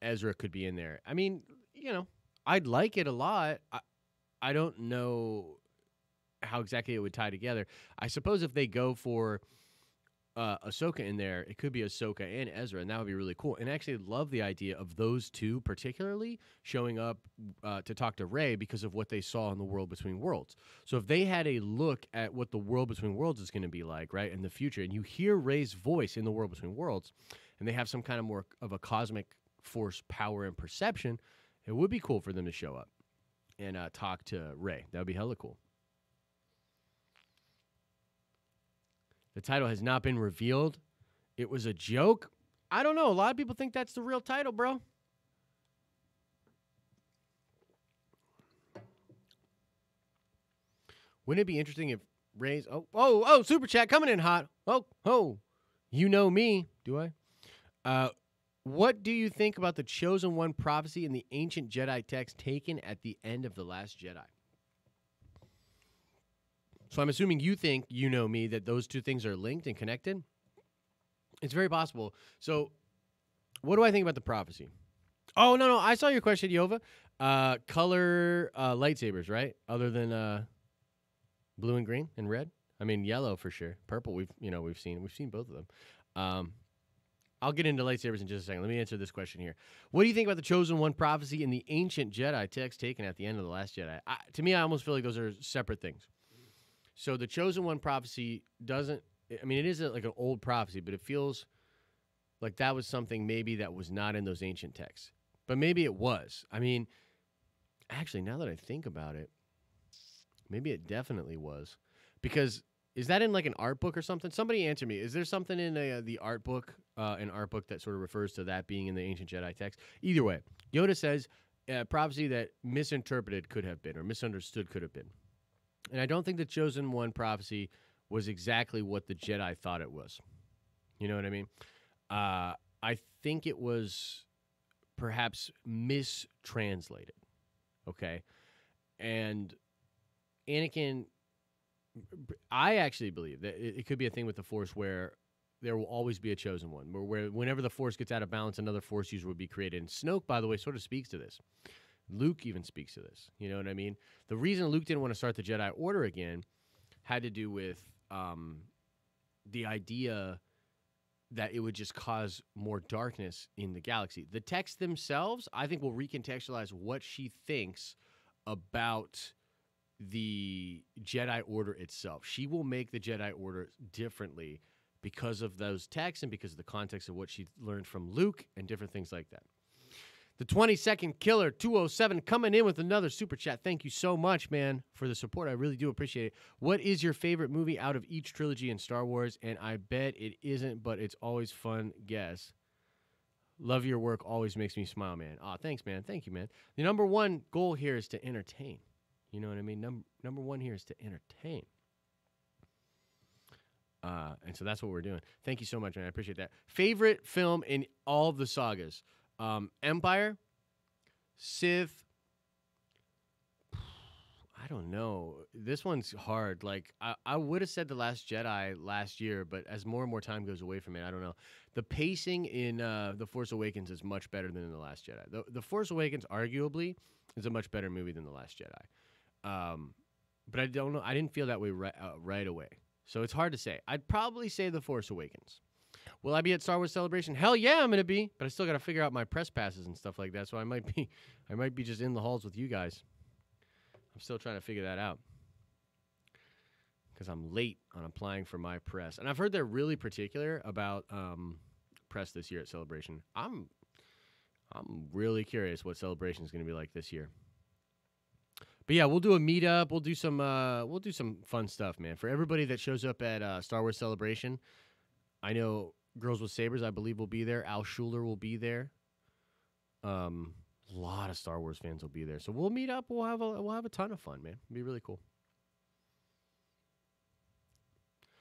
Ezra could be in there. I mean, you know, I'd like it a lot. I don't know how exactly it would tie together. I suppose if they go for Ahsoka in there, it could be Ahsoka and Ezra, and that would be really cool. And I actually love the idea of those two particularly showing up to talk to Rey because of what they saw in the World Between Worlds. So if they had a look at what the World Between Worlds is going to be like, right, in the future, and you hear Rey's voice in the World Between Worlds, and they have some kind of more of a cosmic force power and perception, it would be cool for them to show up and talk to Rey. That would be hella cool. The title has not been revealed. It was a joke. I don't know. A lot of people think that's the real title, bro. Wouldn't it be interesting if Rey's... Oh, Super Chat coming in hot. Oh. You know me. Do I? What do you think about the Chosen One prophecy in the ancient Jedi text taken at the end of The Last Jedi? So I'm assuming you think, you know me, that those two things are linked and connected. It's very possible. So what do I think about the prophecy? Oh, no, I saw your question, Yova. Color lightsabers, right? Other than blue and green and red? I mean, yellow for sure. Purple, we've seen both of them. I'll get into lightsabers in just a second. Let me answer this question here. What do you think about the Chosen One prophecy in the ancient Jedi text taken at the end of The Last Jedi? To me, I almost feel like those are separate things. So the Chosen One prophecy doesn't, I mean, it is like an old prophecy, but it feels like that was something maybe that was not in those ancient texts. But maybe it was. I mean, actually, now that I think about it, maybe it definitely was. Because is that in like an art book or something? Somebody answer me. Is there something in the art book, an art book that sort of refers to that being in the ancient Jedi text? Either way, Yoda says prophecy that misinterpreted could have been or misunderstood could have been. And I don't think the Chosen One prophecy was exactly what the Jedi thought it was. You know what I mean? I think it was perhaps mistranslated. Okay? And Anakin, I actually believe that it could be a thing with the Force where there will always be a chosen one, where whenever the Force gets out of balance, another Force user would be created. And Snoke, by the way, sort of speaks to this. Luke even speaks to this. You know what I mean? The reason Luke didn't want to start the Jedi Order again had to do with the idea that it would just cause more darkness in the galaxy. The texts themselves, I think, will recontextualize what she thinks about the Jedi Order itself. She will make the Jedi Order differently because of those texts and because of the context of what she learned from Luke and different things like that. The 22nd Killer 207 coming in with another super chat. Thank you so much, man, for the support. I really do appreciate it. What is your favorite movie out of each trilogy in Star Wars? And I bet it isn't, but it's always fun. Guess. Love your work. Always makes me smile, man. Aw, thanks, man. Thank you, man. The number one goal here is to entertain. You know what I mean? Number one here is to entertain. And so that's what we're doing. Thank you so much, man. I appreciate that. Favorite film in all of the sagas? Empire, Sith. I don't know. This one's hard. Like I would have said The Last Jedi last year, but as more and more time goes away from it, I don't know. The pacing in The Force Awakens is much better than in The Last Jedi. The Force Awakens arguably is a much better movie than The Last Jedi. But I don't know. I didn't feel that way right away. So it's hard to say. I'd probably say The Force Awakens. Will I be at Star Wars Celebration? Hell yeah, I'm gonna be. But I still got to figure out my press passes and stuff like that. So I might be just in the halls with you guys. I'm still trying to figure that out because I'm late on applying for my press, and I've heard they're really particular about press this year at Celebration. I'm really curious what Celebration is going to be like this year. But yeah, we'll do a meetup. We'll do some fun stuff, man. For everybody that shows up at Star Wars Celebration, I know Girls with Sabers, I believe, will be there. Al Schuler will be there. A lot of Star Wars fans will be there, so we'll meet up. We'll have a ton of fun, man. It'll be really cool.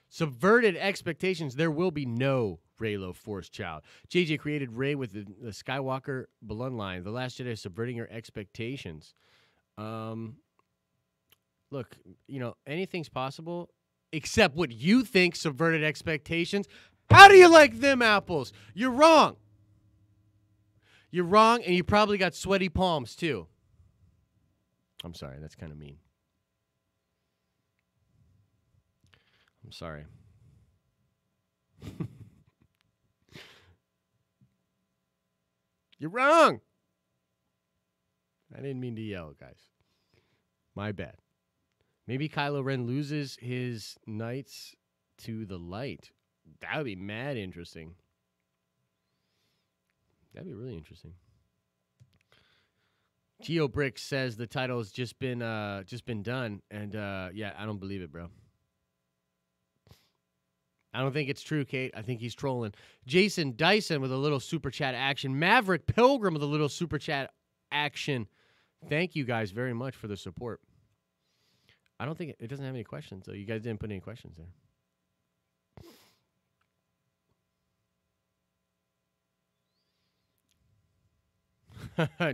Subverted expectations. There will be no Reylo Force child. JJ created Rey with the Skywalker bloodline. The Last Jedi is subverting your expectations. Look, anything's possible except what you think subverted expectations. How do you like them apples? You're wrong. You're wrong, and you probably got sweaty palms, too. I'm sorry. That's kind of mean. I'm sorry. You're wrong. I didn't mean to yell, guys. My bad. Maybe Kylo Ren loses his knights to the light. That would be mad interesting. That'd be really interesting. Geo Brick says the title has just been done, and yeah, I don't believe it, bro. I don't think it's true, Kate. I think he's trolling. Jason Dyson with a little super chat action. Maverick Pilgrim with a little super chat action. Thank you guys very much for the support. I don't think it doesn't have any questions, though. You guys didn't put any questions there.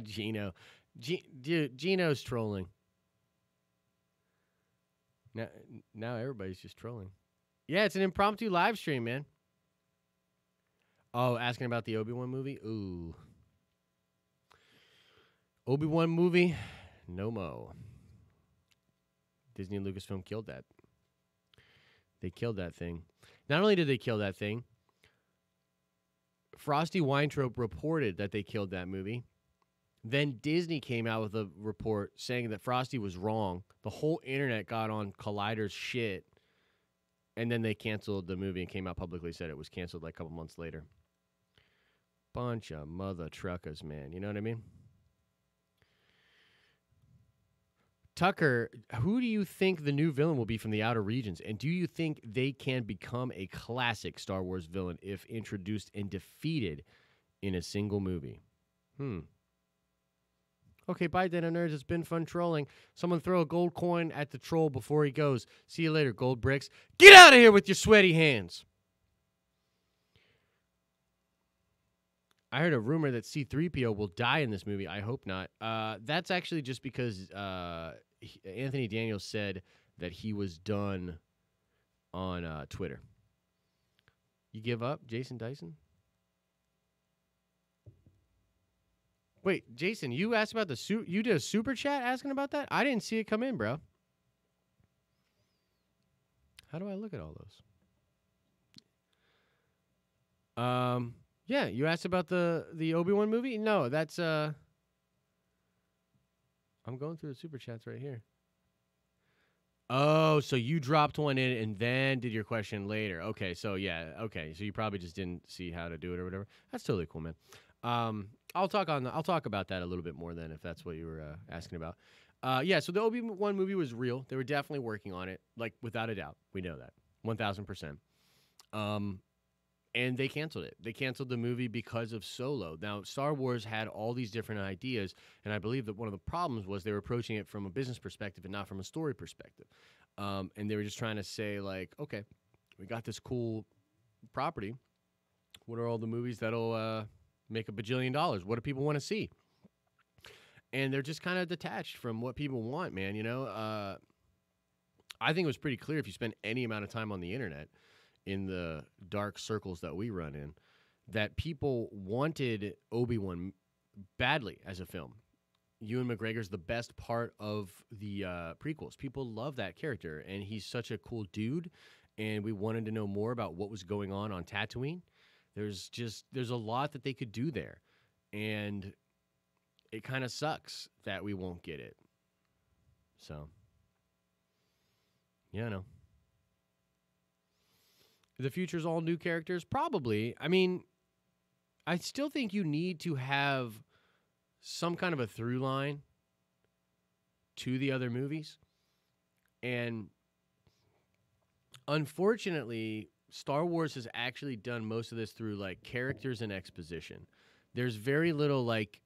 Gino. Dude, Gino's trolling. Now everybody's just trolling. Yeah, it's an impromptu live stream, man. Oh, asking about the Obi-Wan movie? Ooh. Obi-Wan movie? No mo. Disney and Lucasfilm killed that. They killed that thing. Not only did they kill that thing, Frosty Weintraub reported that they killed that movie. Then Disney came out with a report saying that Frosty was wrong. The whole internet got on Collider's shit. And then they canceled the movie and came out publicly, said it was canceled like a couple months later. Bunch of mother truckers, man. You know what I mean? Tucker, who do you think the new villain will be from the Outer Regions? And do you think they can become a classic Star Wars villain if introduced and defeated in a single movie? Okay, bye, Dino Nerds. It's been fun trolling. Someone throw a gold coin at the troll before he goes. See you later, gold bricks. Get out of here with your sweaty hands. I heard a rumor that C-3PO will die in this movie. I hope not. That's actually just because Anthony Daniels said that he was done on Twitter. You give up, Jason Dyson? Wait, Jason, you asked about the you did a super chat asking about that? I didn't see it come in, bro. How do I look at all those? Yeah, you asked about the Obi-Wan movie? No, that's I'm going through the super chats right here. Oh, so you dropped one in and then did your question later. Okay, so yeah, okay. So you probably just didn't see how to do it or whatever. That's totally cool, man. I'll talk about that a little bit more then if that's what you were asking about. Yeah, so the Obi-Wan movie was real. They were definitely working on it, like without a doubt. We know that 1,000%. And they canceled it. They canceled the movie because of Solo. Now, Star Wars had all these different ideas, and I believe that one of the problems was they were approaching it from a business perspective and not from a story perspective. And they were just trying to say, like, okay, we got this cool property. What are all the movies that'll make $1 bajillion? What do people want to see? and they're just kind of detached from what people want, man. You know, I think it was pretty clear if you spend any amount of time on the internet in the dark circles that we run in, that people wanted Obi-Wan badly as a film. Ewan McGregor's the best part of the prequels. People love that character, and he's such a cool dude, and we wanted to know more about what was going on Tatooine. There's a lot that they could do there, and it kind of sucks that we won't get it. So, yeah, no. The future's all new characters? Probably. I mean, I still think you need to have some kind of a through line to the other movies. And unfortunately, Star Wars has actually done most of this through like characters and exposition. There's very little like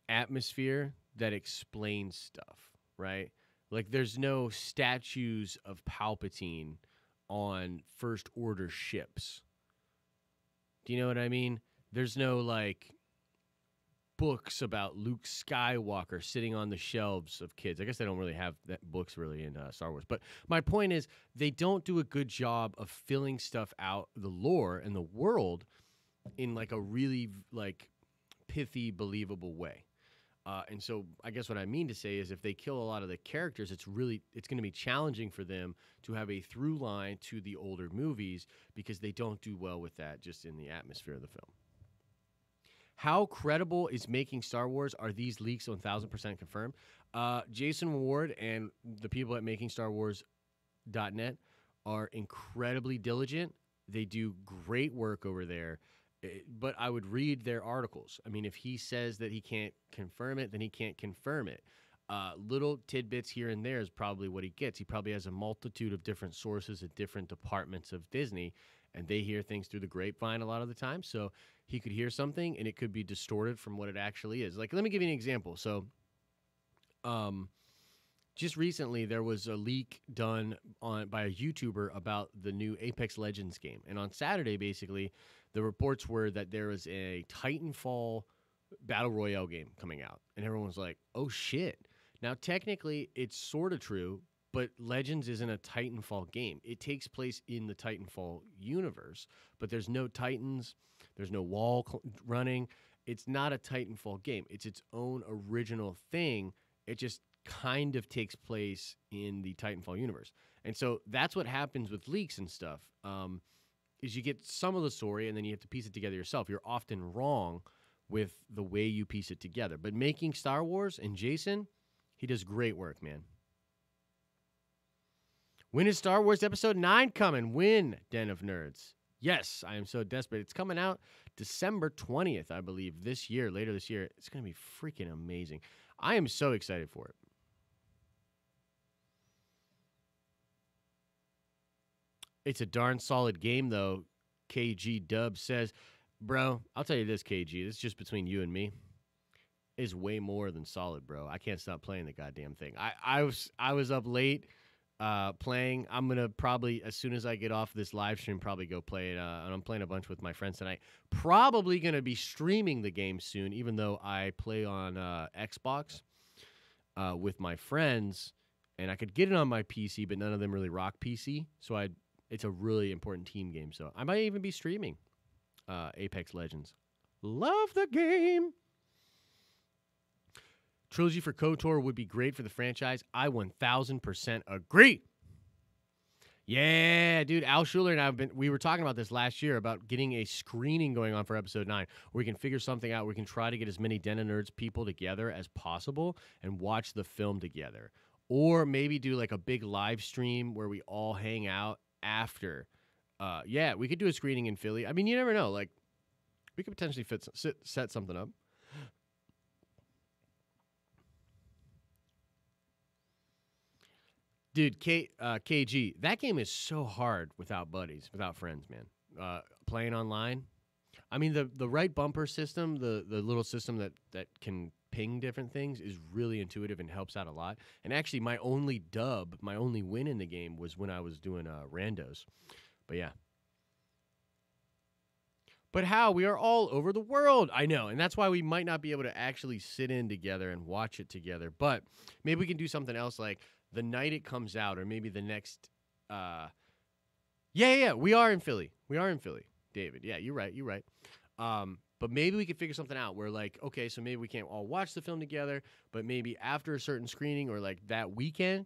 atmosphere that explains stuff, right? Like there's no statues of Palpatine on First Order ships. Do you know what I mean? There's no like books about Luke Skywalker sitting on the shelves of kids. I guess they don't really have that books really in Star Wars. But my point is they don't do a good job of filling stuff out, the lore and the world, in like a really like pithy, believable way. And so I guess what I mean to say is if they kill a lot of the characters, it's going to be challenging for them to have a through line to the older movies because they don't do well with that just in the atmosphere of the film. How credible is making Star Wars? Are these leaks 1,000% confirmed? Jason Ward and the people at makingstarwars.net are incredibly diligent. They do great work over there. But I would read their articles. I mean, if he says that he can't confirm it, then he can't confirm it. Little tidbits here and there is probably what he gets. He probably has a multitude of different sources at different departments of Disney, and they hear things through the grapevine a lot of the time. So he could hear something, and it could be distorted from what it actually is. Like, let me give you an example. So just recently, there was a leak done by a YouTuber about the new Apex Legends game. And on Saturday, basically, the reports were that there was a Titanfall Battle Royale game coming out. And everyone was like, oh, shit. Now, technically, it's sort of true, but Legends isn't a Titanfall game. It takes place in the Titanfall universe, but there's no Titans. There's no wall running. It's not a Titanfall game. It's its own original thing. It just kind of takes place in the Titanfall universe. And so that's what happens with leaks and stuff, is you get some of the story and then you have to piece it together yourself. You're often wrong with the way you piece it together. But making Star Wars and Jason, he does great work, man. When is Star Wars Episode 9 coming? When, Den of Nerds? Yes, I am so desperate. It's coming out December 20th, I believe, later this year. It's going to be freaking amazing. I am so excited for it. It's a darn solid game, though, KG Dub says. Bro, I'll tell you this, KG. This is just between you and me. It's way more than solid, bro. I can't stop playing the goddamn thing. I was up late playing. I'm going to probably, as soon as I get off this live stream, probably go play it. And I'm playing a bunch with my friends tonight. Probably going to be streaming the game soon, even though I play on Xbox with my friends. And I could get it on my PC, but none of them really rock PC. So it's a really important team game. So I might even be streaming Apex Legends. Love the game. Trilogy for KOTOR would be great for the franchise. I 1,000% agree. Yeah, dude. Al Schuler and I we were talking about this last year about getting a screening going on for Episode 9 where we can figure something out. We can try to get as many Den of Nerds people together as possible and watch the film together. Or maybe do like a big live stream where we all hang out after. Yeah, we could do a screening in Philly. I mean, you never know. Like, we could potentially set something up. Dude, KG, that game is so hard without buddies, without friends, man. Playing online. I mean, the right bumper system, the little system that can ping different things is really intuitive and helps out a lot. And actually, my only win in the game was when I was doing randos. But yeah. But how? We are all over the world. I know. And that's why we might not be able to actually sit in together and watch it together. But maybe we can do something else like the night it comes out, or maybe the next. Yeah. We are in Philly. David. Yeah, you're right. But maybe we could figure something out where, like, okay, so maybe we can't all watch the film together, but maybe after a certain screening or like that weekend,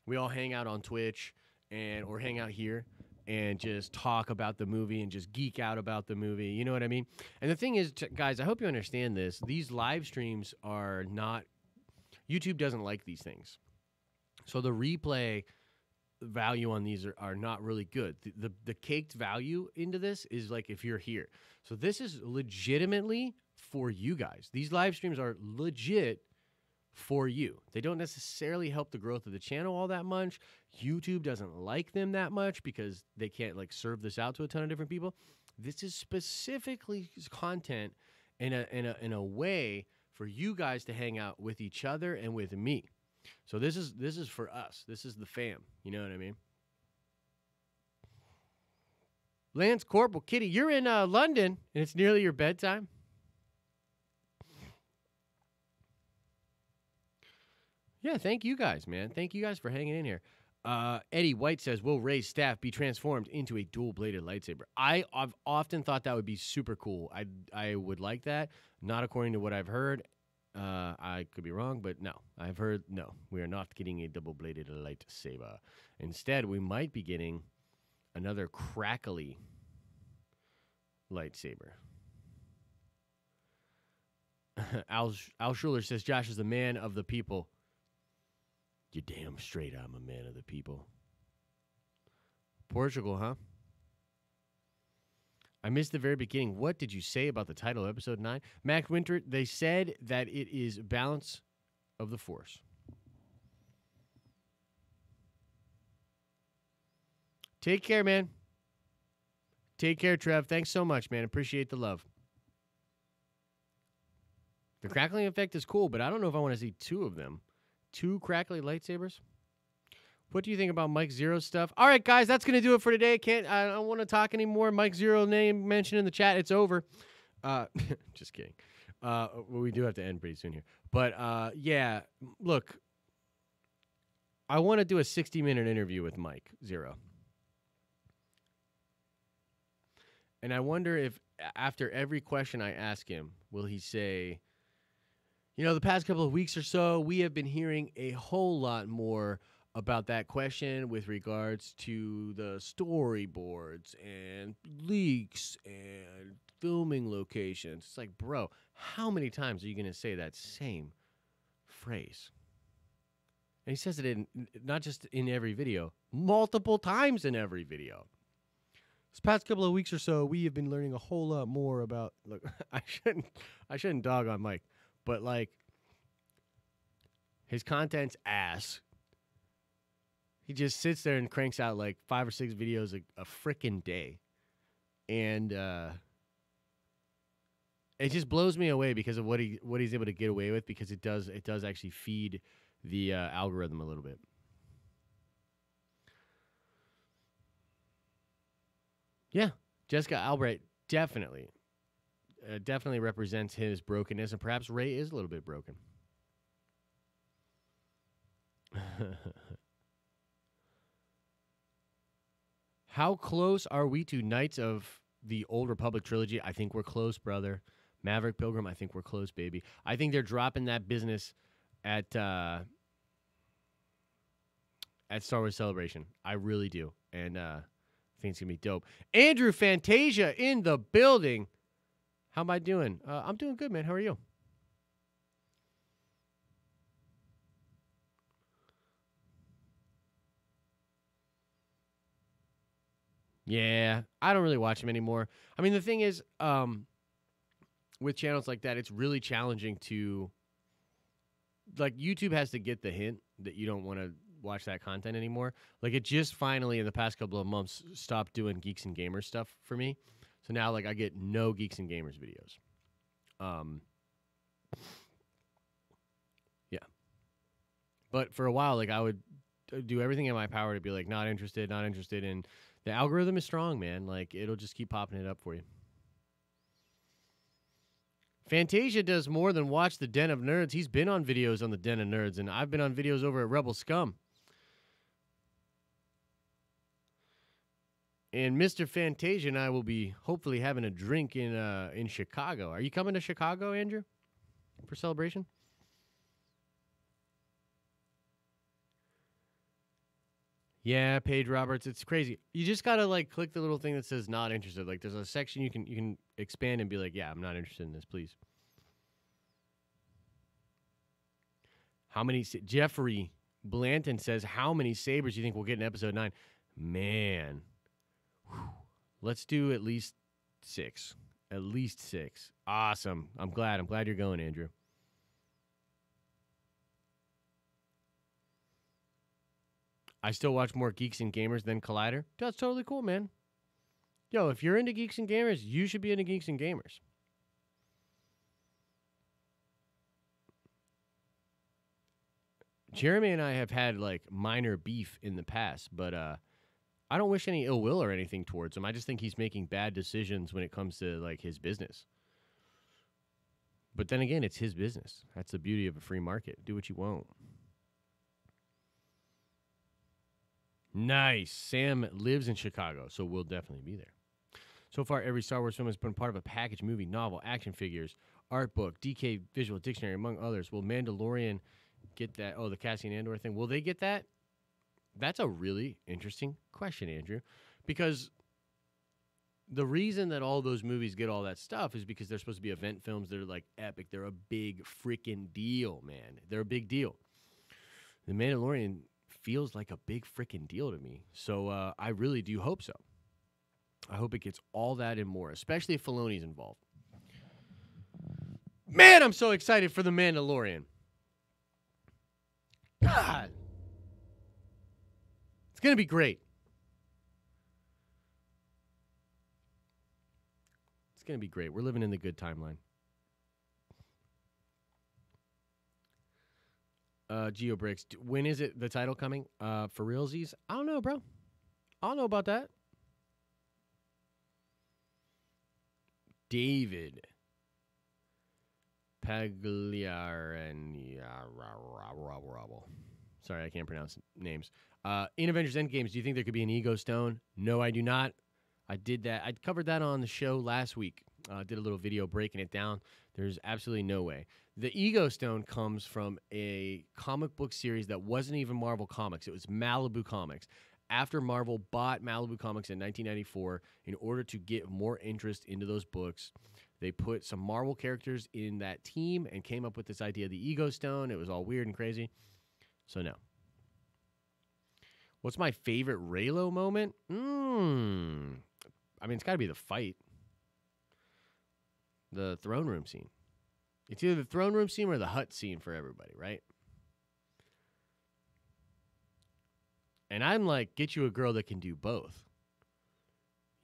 we all hang out on Twitch or hang out here and just talk about the movie and just geek out about the movie. You know what I mean? And the thing is, guys, I hope you understand this. These live streams are not – YouTube doesn't like these things. So the replay value on these are not really good. The caked value into this is like if you're here. So this is legitimately for you guys. These live streams are legit for you. They don't necessarily help the growth of the channel all that much. YouTube doesn't like them that much because they can't like serve this out to a ton of different people. This is specifically content in a way for you guys to hang out with each other and with me. So this is for us. This is the fam. You know what I mean? Lance Corporal Kitty, you're in London and it's nearly your bedtime. Yeah, thank you guys, man. Thank you guys for hanging in here. Eddie White says, will Rey's staff be transformed into a dual-bladed lightsaber? I've often thought that would be super cool. I would like that. Not according to what I've heard. I could be wrong, but no. I've heard, no. We are not getting a double-bladed lightsaber. Instead, we might be getting another crackly lightsaber. Al Schuler says, Josh is the man of the people. You're damn straight I'm a man of the people. Portugal, huh? I missed the very beginning. What did you say about the title of episode 9? Max Winter, they said that it is balance of the Force. Take care, man. Take care, Trev. Thanks so much, man. Appreciate the love. The crackling effect is cool, but I don't know if I want to see two of them. 2 crackly lightsabers. What do you think about Mike Zero's stuff? All right, guys, that's going to do it for today. I don't want to talk anymore. Mike Zero name mentioned in the chat. It's over. Just kidding. We do have to end pretty soon here. But, yeah, look, I want to do a 60-minute interview with Mike Zero. And I wonder if after every question I ask him, will he say, you know, the past couple of weeks or so, we have been hearing a whole lot more about that question with regards to the storyboards and leaks and filming locations. It's like, bro, how many times are you going to say that same phrase? And he says it in not just in every video, multiple times in every video. This past couple of weeks or so, we have been learning a whole lot more about. Look, I shouldn't dog on Mike, but like his content's ass. He just sits there and cranks out like 5 or 6 videos a frickin' day, and it just blows me away because of what he's able to get away with, because it does actually feed the algorithm a little bit. Yeah, Jessica Albright definitely represents his brokenness, and perhaps Rey is a little bit broken. How close are we to Knights of the Old Republic trilogy? I think we're close, brother. Maverick Pilgrim, I think we're close, baby. I think they're dropping that business at Star Wars Celebration. I really do. And I think it's going to be dope. Andrew Fantasia in the building. How am I doing? I'm doing good, man. How are you? Yeah, I don't really watch him anymore. I mean, the thing is, with channels like that, it's really challenging to, like, YouTube has to get the hint that you don't want to watch that content anymore. Like, it just finally, in the past couple of months, stopped doing Geeks and Gamers stuff for me. So now, like, I get no Geeks and Gamers videos. Yeah. But for a while, like, I would do everything in my power to be, like, not interested, and the algorithm is strong, man. Like, it'll just keep popping it up for you. Fantasia does more than watch the Den of Nerds. He's been on videos on the Den of Nerds, and I've been on videos over at Rebel Scum. And Mr. Fantasia and I will be hopefully having a drink in Chicago. Are you coming to Chicago, Andrew, for Celebration? Yeah, Paige Roberts, it's crazy. You just gotta like click the little thing that says not interested. Like there's a section you can expand and be like, yeah, I'm not interested in this, please. How many? Jeffrey Blanton says, how many sabers do you think we'll get in episode 9? Man, let's do at least 6. At least 6. Awesome. I'm glad you're going, Andrew. I still watch more Geeks and Gamers than Collider. That's totally cool, man. Yo, if you're into Geeks and Gamers, you should be into Geeks and Gamers. Jeremy and I have had, like, minor beef in the past, but I don't wish any ill will or anything towards him. I just think he's making bad decisions when it comes to, like, his business. But then again, it's his business. That's the beauty of a free market. Do what you want. Nice. Sam lives in Chicago, so we'll definitely be there. So far, every Star Wars film has been part of a package movie, novel, action figures, art book, DK visual dictionary, among others. Will Mandalorian get that? Oh, the Cassian Andor thing. Will they get that? That's a really interesting question, Andrew, because the reason that all those movies get all that stuff is because they're supposed to be event films that are like epic. They're a big freaking deal, man. They're a big deal. The Mandalorian feels like a big freaking deal to me. So I really do hope so. I hope it gets all that and more, especially if Filoni's involved. Man, I'm so excited for The Mandalorian. God. It's going to be great. It's going to be great. We're living in the good timeline. GeoBricks, when is it the title coming? For realsies? I don't know, bro. I don't know about that. David Pagliarani. Sorry, I can't pronounce names. In Avengers Endgames, do you think there could be an Ego Stone? No, I do not. I did that. I covered that on the show last week. Did a little video breaking it down. There's absolutely no way. The Ego Stone comes from a comic book series that wasn't even Marvel Comics. It was Malibu Comics. After Marvel bought Malibu Comics in 1994, in order to get more interest into those books, they put some Marvel characters in that team and came up with this idea of the Ego Stone. It was all weird and crazy. So, no. What's my favorite Reylo moment? I mean, it's got to be the fight. The throne room scene. It's either the throne room scene or the hut scene for everybody, right? And I'm like, get you a girl that can do both.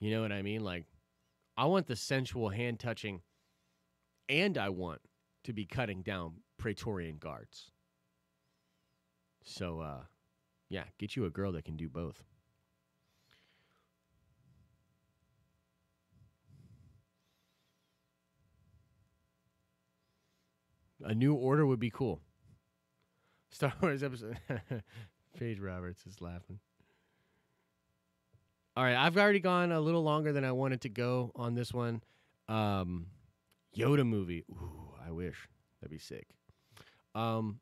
You know what I mean? Like, I want the sensual hand touching, and I want to be cutting down Praetorian guards. So, yeah, get you a girl that can do both. A new order would be cool. Star Wars episode. Paige Roberts is laughing. All right, I've already gone a little longer than I wanted to go on this one. Yoda movie. Ooh, I wish. That'd be sick. All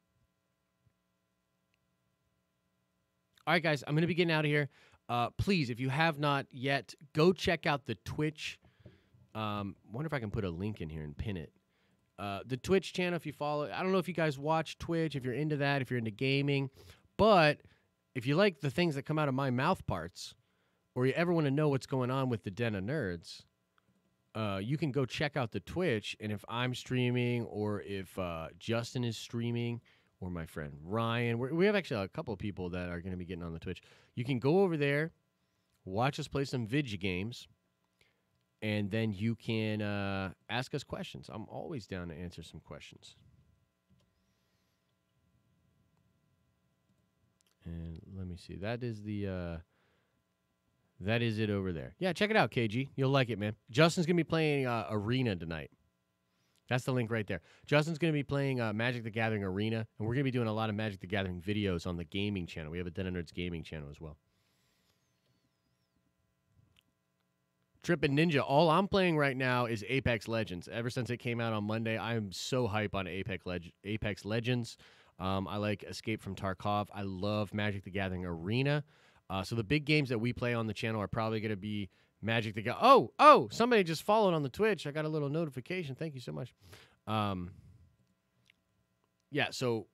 right, guys, I'm going to be getting out of here. Please, if you have not yet, go check out the Twitch. Wonder if I can put a link in here and pin it. The Twitch channel, if you follow, I don't know if you guys watch Twitch, if you're into that, if you're into gaming, but if you like the things that come out of my mouth parts, or you ever want to know what's going on with the Den of Nerds, you can go check out the Twitch, and if I'm streaming, or if Justin is streaming, or my friend Ryan, we have actually a couple of people that are going to be getting on the Twitch. You can go over there, watch us play some video games, and then you can ask us questions. I'm always down to answer some questions. And let me see. That is it over there. Yeah, check it out, KG. You'll like it, man. Justin's going to be playing Arena tonight. That's the link right there. Justin's going to be playing Magic the Gathering Arena, and we're going to be doing a lot of Magic the Gathering videos on the gaming channel. We have a Den of Nerds gaming channel as well. Trippin' Ninja, all I'm playing right now is Apex Legends. Ever since it came out on Monday, I'm so hype on Apex Legends. I like Escape from Tarkov. I love Magic the Gathering Arena. So the big games that we play on the channel are probably going to be Magic the Gathering. Oh, somebody just followed on the Twitch. I got a little notification. Thank you so much. Yeah, so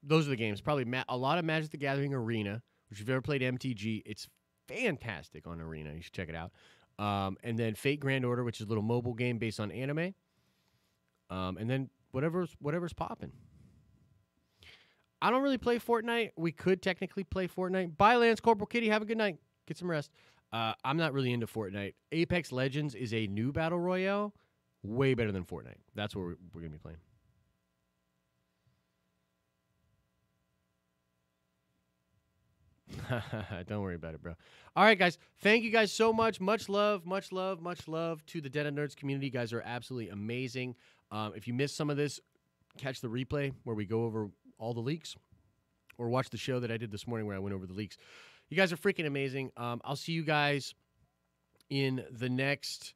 those are the games. Probably a lot of Magic the Gathering Arena, which if you've ever played MTG, it's fantastic on Arena. You should check it out. And then Fate Grand Order, which is a little mobile game based on anime. And then whatever's popping. I don't really play Fortnite. We could technically play Fortnite. Bye, Lance Corporal Kitty. Have a good night. Get some rest. I'm not really into Fortnite. Apex Legends is a new battle royale. Way better than Fortnite. That's what we're going to be playing. Don't worry about it, bro. All right, guys. Thank you guys so much. Much love, much love, much love to the Den of Nerds community. You guys are absolutely amazing. If you missed some of this, catch the replay where we go over all the leaks, or watch the show that I did this morning where I went over the leaks. You guys are freaking amazing. I'll see you guys in the next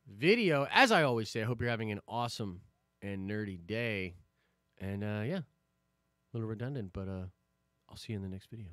video. As I always say, I hope you're having an awesome and nerdy day. And, yeah, a little redundant, but I'll see you in the next video.